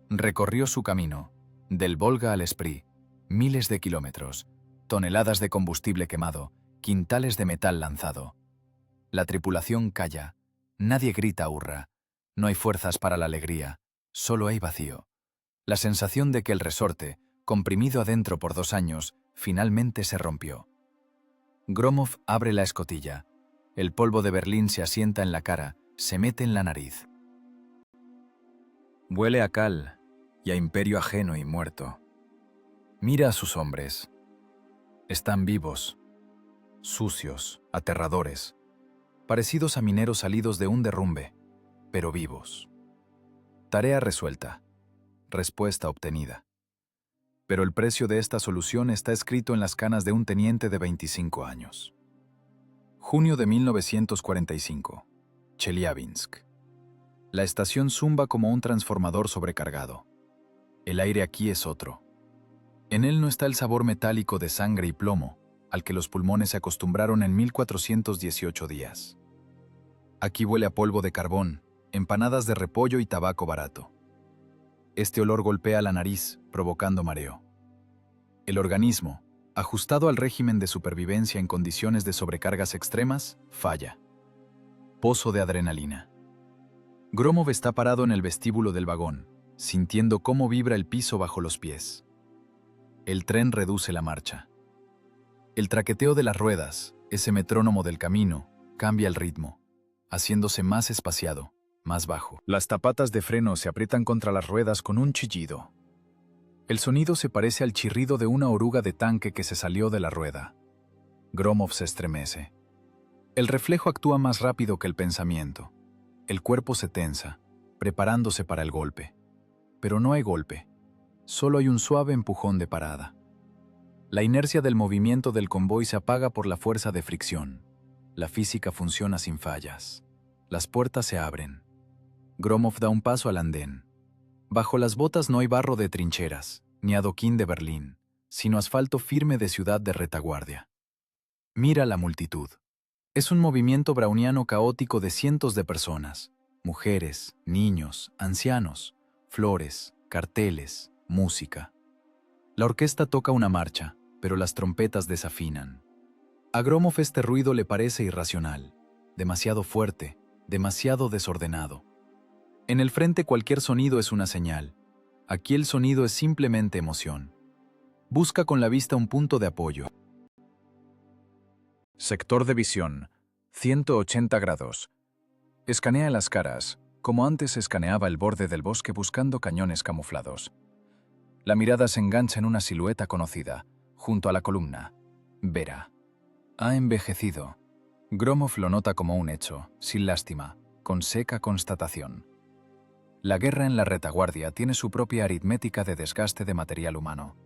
Recorrió su camino, del Volga al Spree, miles de kilómetros, toneladas de combustible quemado, quintales de metal lanzado. La tripulación calla. Nadie grita hurra. No hay fuerzas para la alegría. Solo hay vacío. La sensación de que el resorte, comprimido adentro por 2 años, finalmente se rompió. Gromov abre la escotilla. El polvo de Berlín se asienta en la cara, se mete en la nariz. Huele a cal y a imperio ajeno y muerto. Mira a sus hombres. Están vivos, sucios, aterradores, parecidos a mineros salidos de un derrumbe, pero vivos. Tarea resuelta. Respuesta obtenida. Pero el precio de esta solución está escrito en las canas de un teniente de 25 años. Junio de 1945. Chelyabinsk. La estación zumba como un transformador sobrecargado. El aire aquí es otro. En él no está el sabor metálico de sangre y plomo, al que los pulmones se acostumbraron en 1418 días. Aquí huele a polvo de carbón, empanadas de repollo y tabaco barato. Este olor golpea la nariz, provocando mareo. El organismo, ajustado al régimen de supervivencia en condiciones de sobrecargas extremas, falla. Pozo de adrenalina. Gromov está parado en el vestíbulo del vagón, sintiendo cómo vibra el piso bajo los pies. El tren reduce la marcha. El traqueteo de las ruedas, ese metrónomo del camino, cambia el ritmo, haciéndose más espaciado, más bajo. Las zapatas de freno se aprietan contra las ruedas con un chillido. El sonido se parece al chirrido de una oruga de tanque que se salió de la rueda. Gromov se estremece. El reflejo actúa más rápido que el pensamiento. El cuerpo se tensa, preparándose para el golpe. Pero no hay golpe. Solo hay un suave empujón de parada. La inercia del movimiento del convoy se apaga por la fuerza de fricción. La física funciona sin fallas. Las puertas se abren. Gromov da un paso al andén. Bajo las botas no hay barro de trincheras, ni adoquín de Berlín, sino asfalto firme de ciudad de retaguardia. Mira la multitud. Es un movimiento browniano caótico de cientos de personas, mujeres, niños, ancianos, flores, carteles, música. La orquesta toca una marcha, pero las trompetas desafinan. A Gromov este ruido le parece irracional, demasiado fuerte, demasiado desordenado. En el frente cualquier sonido es una señal. Aquí el sonido es simplemente emoción. Busca con la vista un punto de apoyo. Sector de visión, 180 grados. Escanea las caras, como antes escaneaba el borde del bosque buscando cañones camuflados. La mirada se engancha en una silueta conocida, junto a la columna. Vera. Ha envejecido. Gromov lo nota como un hecho, sin lástima, con seca constatación. La guerra en la retaguardia tiene su propia aritmética de desgaste de material humano.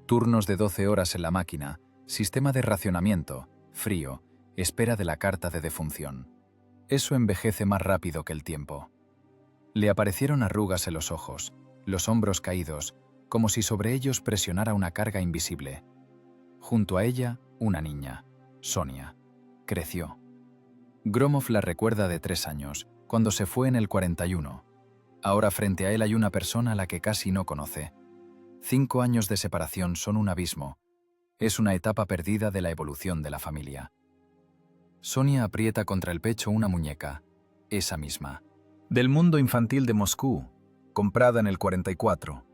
Turnos de 12 horas en la máquina, sistema de racionamiento, frío, espera de la carta de defunción. Eso envejece más rápido que el tiempo. Le aparecieron arrugas en los ojos, los hombros caídos, como si sobre ellos presionara una carga invisible. Junto a ella, una niña, Sonia. Creció. Gromov la recuerda de 3 años, cuando se fue en el 41. Ahora frente a él hay una persona a la que casi no conoce. 5 años de separación son un abismo. Es una etapa perdida de la evolución de la familia. Sonia aprieta contra el pecho una muñeca, esa misma. Del mundo infantil de Moscú, comprada en el 44.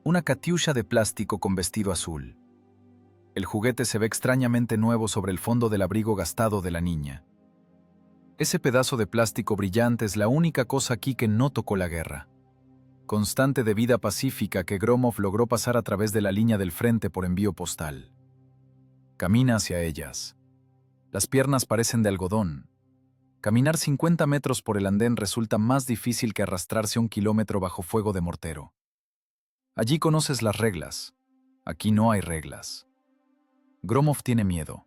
Una Katyusha de plástico con vestido azul. El juguete se ve extrañamente nuevo sobre el fondo del abrigo gastado de la niña. Ese pedazo de plástico brillante es la única cosa aquí que no tocó la guerra. Constante de vida pacífica que Gromov logró pasar a través de la línea del frente por envío postal. Camina hacia ellas. Las piernas parecen de algodón. Caminar 50 metros por el andén resulta más difícil que arrastrarse 1 kilómetro bajo fuego de mortero. Allí conoces las reglas. Aquí no hay reglas. Gromov tiene miedo.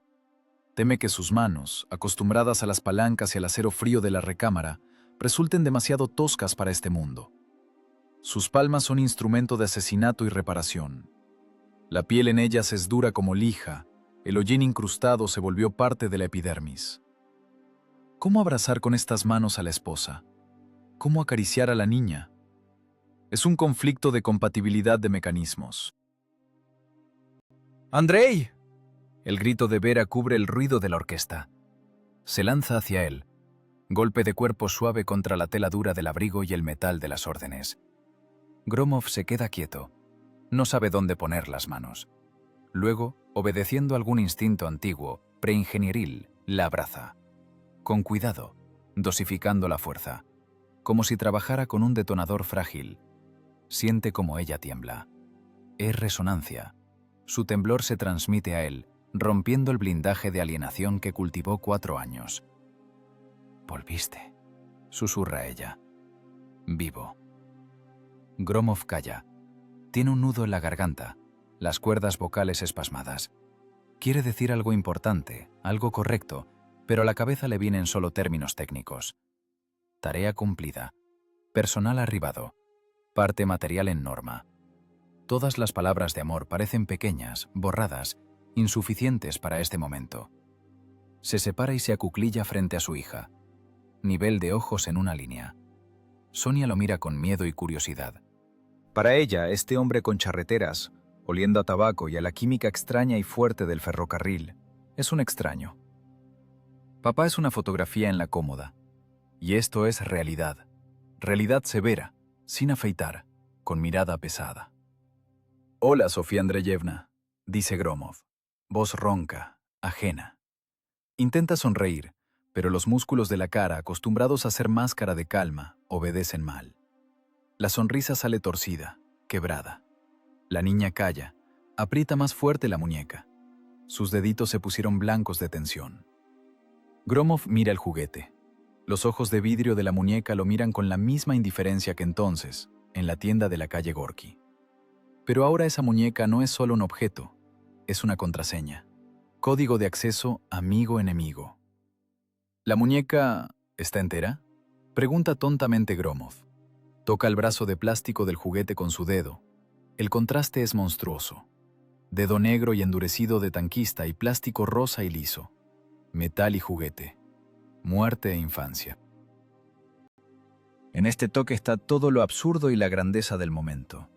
Teme que sus manos, acostumbradas a las palancas y al acero frío de la recámara, resulten demasiado toscas para este mundo. Sus palmas son instrumento de asesinato y reparación. La piel en ellas es dura como lija, el hollín incrustado se volvió parte de la epidermis. ¿Cómo abrazar con estas manos a la esposa? ¿Cómo acariciar a la niña? Es un conflicto de compatibilidad de mecanismos. ¡Andrei! El grito de Vera cubre el ruido de la orquesta. Se lanza hacia él. Golpe de cuerpo suave contra la tela dura del abrigo y el metal de las órdenes. Gromov se queda quieto. No sabe dónde poner las manos. Luego, obedeciendo algún instinto antiguo, preingenieril, la abraza. Con cuidado, dosificando la fuerza. Como si trabajara con un detonador frágil. Siente como ella tiembla. Es resonancia. Su temblor se transmite a él, rompiendo el blindaje de alienación que cultivó 4 años. «Volviste», susurra ella. «Vivo». Gromov calla. Tiene un nudo en la garganta, las cuerdas vocales espasmadas. Quiere decir algo importante, algo correcto, pero a la cabeza le vienen solo términos técnicos. Tarea cumplida. Personal arribado. Parte material en norma. Todas las palabras de amor parecen pequeñas, borradas, insuficientes para este momento. Se separa y se acuclilla frente a su hija. Nivel de ojos en una línea. Sonia lo mira con miedo y curiosidad. Para ella, este hombre con charreteras, oliendo a tabaco y a la química extraña y fuerte del ferrocarril, es un extraño. Papá es una fotografía en la cómoda. Y esto es realidad. Realidad severa, sin afeitar, con mirada pesada. «Hola, Sofía Andreyevna», dice Gromov. Voz ronca, ajena. Intenta sonreír, pero los músculos de la cara, acostumbrados a ser máscara de calma, obedecen mal. La sonrisa sale torcida, quebrada. La niña calla, aprieta más fuerte la muñeca. Sus deditos se pusieron blancos de tensión. Gromov mira el juguete. Los ojos de vidrio de la muñeca lo miran con la misma indiferencia que entonces, en la tienda de la calle Gorky. Pero ahora esa muñeca no es solo un objeto, es una contraseña. Código de acceso amigo-enemigo. ¿La muñeca está entera?, pregunta tontamente Gromov. Toca el brazo de plástico del juguete con su dedo. El contraste es monstruoso. Dedo negro y endurecido de tanquista y plástico rosa y liso. Metal y juguete. Muerte e infancia. En este toque está todo lo absurdo y la grandeza del momento.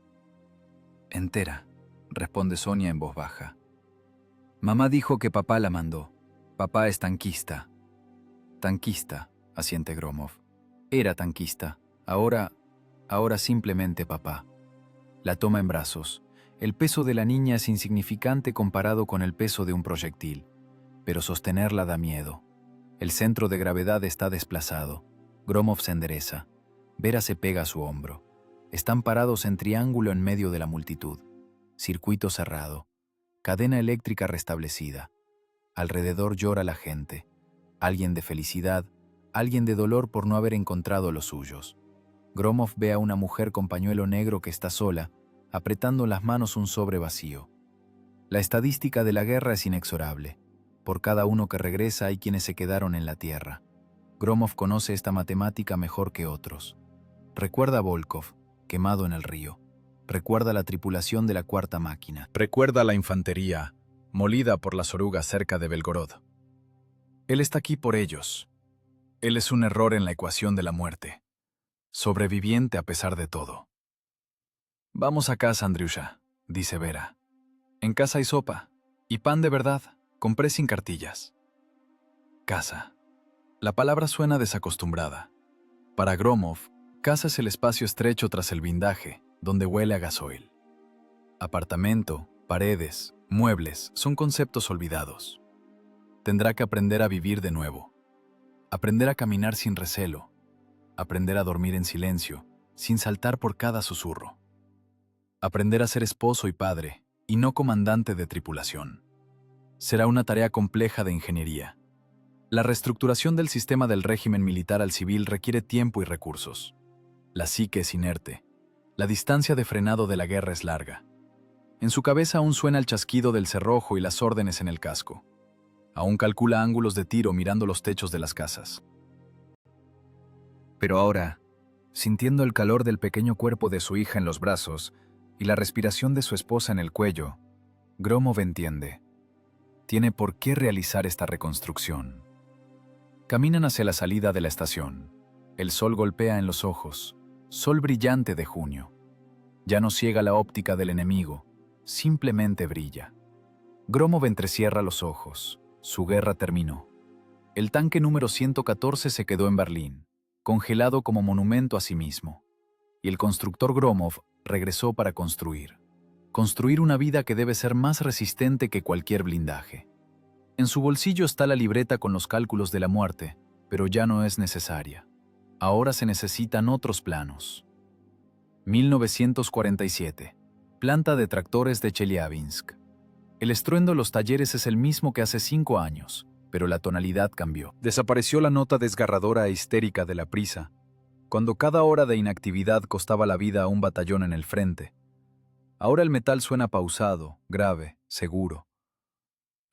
«Entera», responde Sonia en voz baja. «Mamá dijo que papá la mandó. Papá es tanquista». «Tanquista», asiente Gromov. «Era tanquista. Ahora simplemente papá». La toma en brazos. El peso de la niña es insignificante comparado con el peso de un proyectil, pero sostenerla da miedo. El centro de gravedad está desplazado. Gromov se endereza. Vera se pega a su hombro. Están parados en triángulo en medio de la multitud. Circuito cerrado. Cadena eléctrica restablecida. Alrededor llora la gente. Alguien de felicidad, alguien de dolor por no haber encontrado los suyos. Gromov ve a una mujer con pañuelo negro que está sola, apretando en las manos un sobre vacío. La estadística de la guerra es inexorable. Por cada uno que regresa hay quienes se quedaron en la tierra. Gromov conoce esta matemática mejor que otros. Recuerda a Volkov, quemado en el río. Recuerda la tripulación de la cuarta máquina. Recuerda la infantería, molida por las orugas cerca de Belgorod. Él está aquí por ellos. Él es un error en la ecuación de la muerte. Sobreviviente a pesar de todo. «Vamos a casa, Andriusha», dice Vera. «En casa hay sopa. Y pan de verdad. Compré sin cartillas». Casa. La palabra suena desacostumbrada. Para Gromov, casa es el espacio estrecho tras el blindaje, donde huele a gasoil. Apartamento, paredes, muebles son conceptos olvidados. Tendrá que aprender a vivir de nuevo. Aprender a caminar sin recelo. Aprender a dormir en silencio, sin saltar por cada susurro. Aprender a ser esposo y padre, y no comandante de tripulación. Será una tarea compleja de ingeniería. La reestructuración del sistema del régimen militar al civil requiere tiempo y recursos. La psique es inerte. La distancia de frenado de la guerra es larga. En su cabeza aún suena el chasquido del cerrojo y las órdenes en el casco. Aún calcula ángulos de tiro mirando los techos de las casas. Pero ahora, sintiendo el calor del pequeño cuerpo de su hija en los brazos y la respiración de su esposa en el cuello, Gromov entiende. Tiene por qué realizar esta reconstrucción. Caminan hacia la salida de la estación. El sol golpea en los ojos, sol brillante de junio. Ya no ciega la óptica del enemigo, simplemente brilla. Gromov entrecierra los ojos. Su guerra terminó. El tanque número 114 se quedó en Berlín, congelado como monumento a sí mismo. Y el constructor Gromov regresó para construir. Construir una vida que debe ser más resistente que cualquier blindaje. En su bolsillo está la libreta con los cálculos de la muerte, pero ya no es necesaria. Ahora se necesitan otros planos. 1947. planta de tractores de Chelyabinsk. El estruendo de los talleres es el mismo que hace 5 años, pero la tonalidad cambió. Desapareció la nota desgarradora e histérica de la prisa, cuando cada hora de inactividad costaba la vida a un batallón en el frente. Ahora el metal suena pausado, grave, seguro.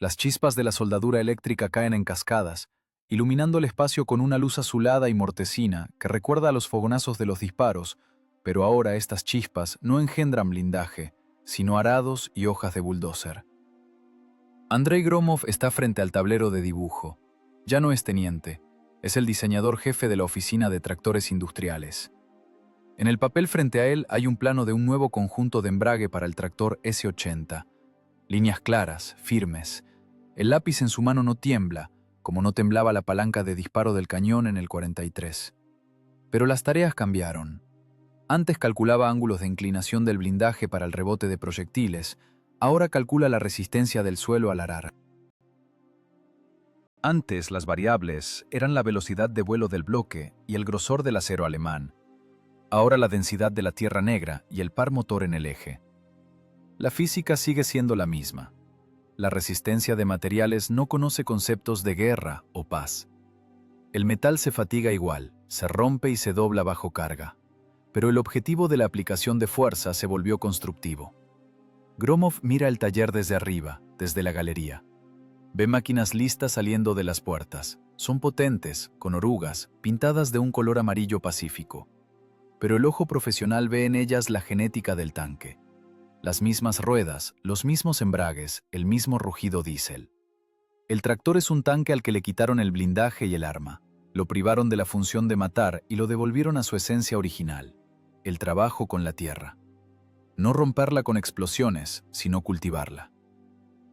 Las chispas de la soldadura eléctrica caen en cascadas, iluminando el espacio con una luz azulada y mortecina que recuerda a los fogonazos de los disparos, pero ahora estas chispas no engendran blindaje, sino arados y hojas de bulldozer. Andrei Gromov está frente al tablero de dibujo. Ya no es teniente, es el diseñador jefe de la oficina de tractores industriales. En el papel frente a él hay un plano de un nuevo conjunto de embrague para el tractor S80. Líneas claras, firmes. El lápiz en su mano no tiembla, como no temblaba la palanca de disparo del cañón en el 43. Pero las tareas cambiaron. Antes calculaba ángulos de inclinación del blindaje para el rebote de proyectiles, ahora calcula la resistencia del suelo al arar. Antes las variables eran la velocidad de vuelo del bloque y el grosor del acero alemán. Ahora la densidad de la tierra negra y el par motor en el eje. La física sigue siendo la misma. La resistencia de materiales no conoce conceptos de guerra o paz. El metal se fatiga igual, se rompe y se dobla bajo carga. Pero el objetivo de la aplicación de fuerza se volvió constructivo. Gromov mira el taller desde arriba, desde la galería. Ve máquinas listas saliendo de las puertas. Son potentes, con orugas, pintadas de un color amarillo pacífico. Pero el ojo profesional ve en ellas la genética del tanque. Las mismas ruedas, los mismos embragues, el mismo rugido diésel. El tractor es un tanque al que le quitaron el blindaje y el arma. Lo privaron de la función de matar y lo devolvieron a su esencia original. El trabajo con la tierra. No romperla con explosiones, sino cultivarla.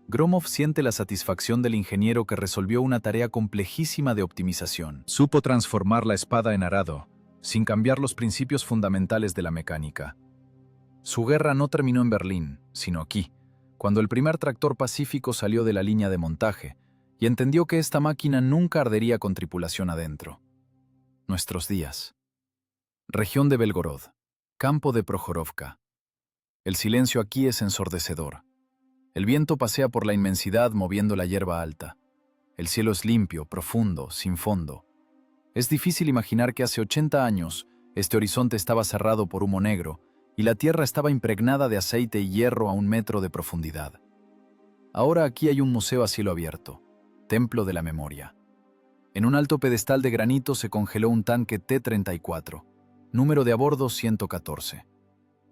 Gromov siente la satisfacción del ingeniero que resolvió una tarea complejísima de optimización. Supo transformar la espada en arado, sin cambiar los principios fundamentales de la mecánica. Su guerra no terminó en Berlín, sino aquí, cuando el primer tractor pacífico salió de la línea de montaje y entendió que esta máquina nunca ardería con tripulación adentro. Nuestros días. Región de Belgorod. Campo de Projorovka. El silencio aquí es ensordecedor. El viento pasea por la inmensidad moviendo la hierba alta. El cielo es limpio, profundo, sin fondo. Es difícil imaginar que hace 80 años este horizonte estaba cerrado por humo negro y la tierra estaba impregnada de aceite y hierro a 1 metro de profundidad. Ahora aquí hay un museo a cielo abierto, templo de la memoria. En un alto pedestal de granito se congeló un tanque T-34. Número de a bordo 114.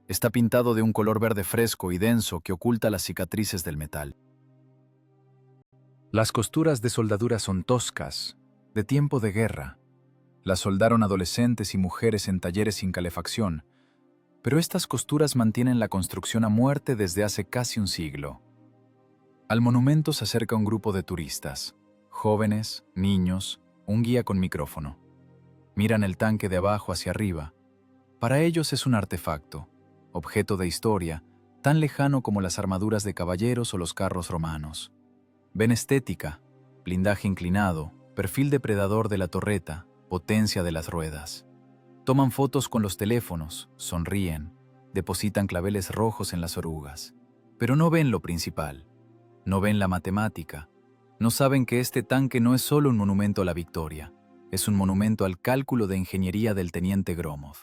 Está pintado de un color verde fresco y denso que oculta las cicatrices del metal. Las costuras de soldadura son toscas, de tiempo de guerra. Las soldaron adolescentes y mujeres en talleres sin calefacción, pero estas costuras mantienen la construcción a muerte desde hace casi un siglo. Al monumento se acerca un grupo de turistas, jóvenes, niños, un guía con micrófono. Miran el tanque de abajo hacia arriba. Para ellos es un artefacto, objeto de historia, tan lejano como las armaduras de caballeros o los carros romanos. Ven estética, blindaje inclinado, perfil depredador de la torreta, potencia de las ruedas. Toman fotos con los teléfonos, sonríen, depositan claveles rojos en las orugas. Pero no ven lo principal, no ven la matemática, no saben que este tanque no es solo un monumento a la victoria, es un monumento al cálculo de ingeniería del teniente Gromov.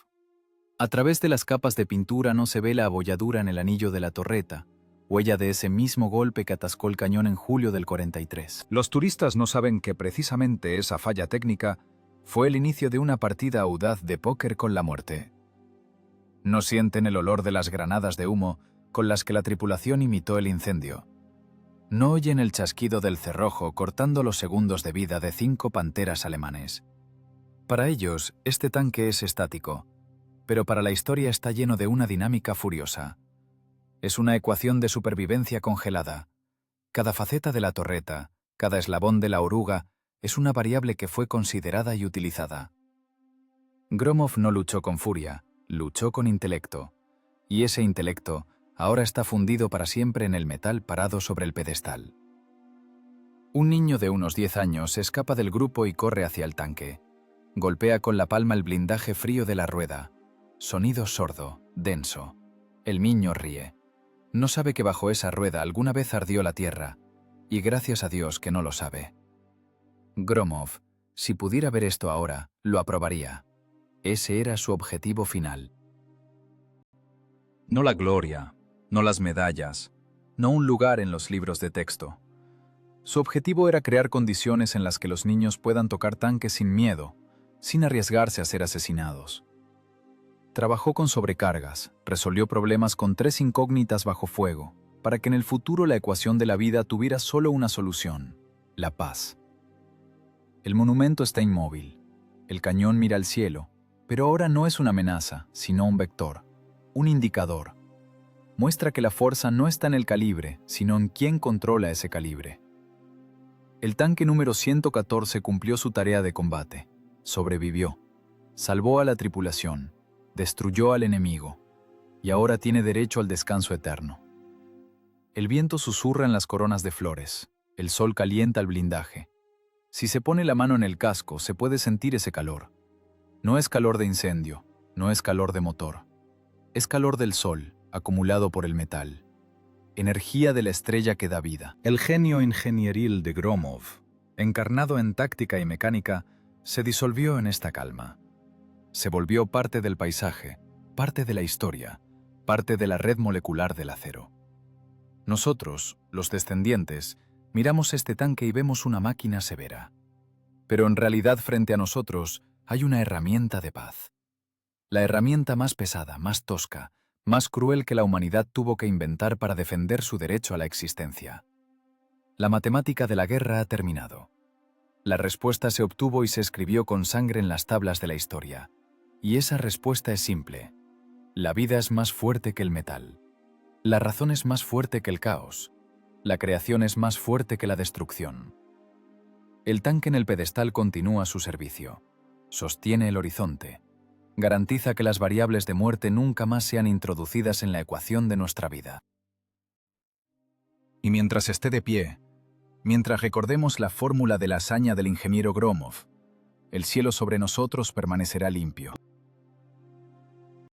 A través de las capas de pintura no se ve la abolladura en el anillo de la torreta, huella de ese mismo golpe que atascó el cañón en julio del 43. Los turistas no saben que precisamente esa falla técnica fue el inicio de una partida audaz de póker con la muerte. No sienten el olor de las granadas de humo con las que la tripulación imitó el incendio. No oyen el chasquido del cerrojo cortando los segundos de vida de 5 panteras alemanes. Para ellos, este tanque es estático, pero para la historia está lleno de una dinámica furiosa. Es una ecuación de supervivencia congelada. Cada faceta de la torreta, cada eslabón de la oruga, es una variable que fue considerada y utilizada. Gromov no luchó con furia, luchó con intelecto. Y ese intelecto ahora está fundido para siempre en el metal parado sobre el pedestal. Un niño de unos 10 años escapa del grupo y corre hacia el tanque. Golpea con la palma el blindaje frío de la rueda. Sonido sordo, denso. El niño ríe. No sabe que bajo esa rueda alguna vez ardió la tierra, y gracias a Dios que no lo sabe. Gromov, si pudiera ver esto ahora, lo aprobaría. Ese era su objetivo final. No la gloria, no las medallas, no un lugar en los libros de texto. Su objetivo era crear condiciones en las que los niños puedan tocar tanques sin miedo, sin arriesgarse a ser asesinados. Trabajó con sobrecargas, resolvió problemas con 3 incógnitas bajo fuego, para que en el futuro la ecuación de la vida tuviera solo una solución: la paz. El monumento está inmóvil. El cañón mira al cielo, pero ahora no es una amenaza, sino un vector, un indicador. Muestra que la fuerza no está en el calibre, sino en quién controla ese calibre. El tanque número 114 cumplió su tarea de combate, sobrevivió, salvó a la tripulación, destruyó al enemigo, y ahora tiene derecho al descanso eterno. El viento susurra en las coronas de flores, el sol calienta el blindaje. Si se pone la mano en el casco, se puede sentir ese calor. No es calor de incendio, no es calor de motor. Es calor del sol, acumulado por el metal. Energía de la estrella que da vida. El genio ingenieril de Gromov, encarnado en táctica y mecánica, se disolvió en esta calma. Se volvió parte del paisaje, parte de la historia, parte de la red molecular del acero. Nosotros, los descendientes, miramos este tanque y vemos una máquina severa. Pero en realidad frente a nosotros hay una herramienta de paz. La herramienta más pesada, más tosca, más cruel que la humanidad tuvo que inventar para defender su derecho a la existencia. La matemática de la guerra ha terminado. La respuesta se obtuvo y se escribió con sangre en las tablas de la historia. Y esa respuesta es simple. La vida es más fuerte que el metal. La razón es más fuerte que el caos. La creación es más fuerte que la destrucción. El tanque en el pedestal continúa su servicio. Sostiene el horizonte. Garantiza que las variables de muerte nunca más sean introducidas en la ecuación de nuestra vida. Y mientras esté de pie, mientras recordemos la fórmula de la hazaña del ingeniero Gromov, el cielo sobre nosotros permanecerá limpio.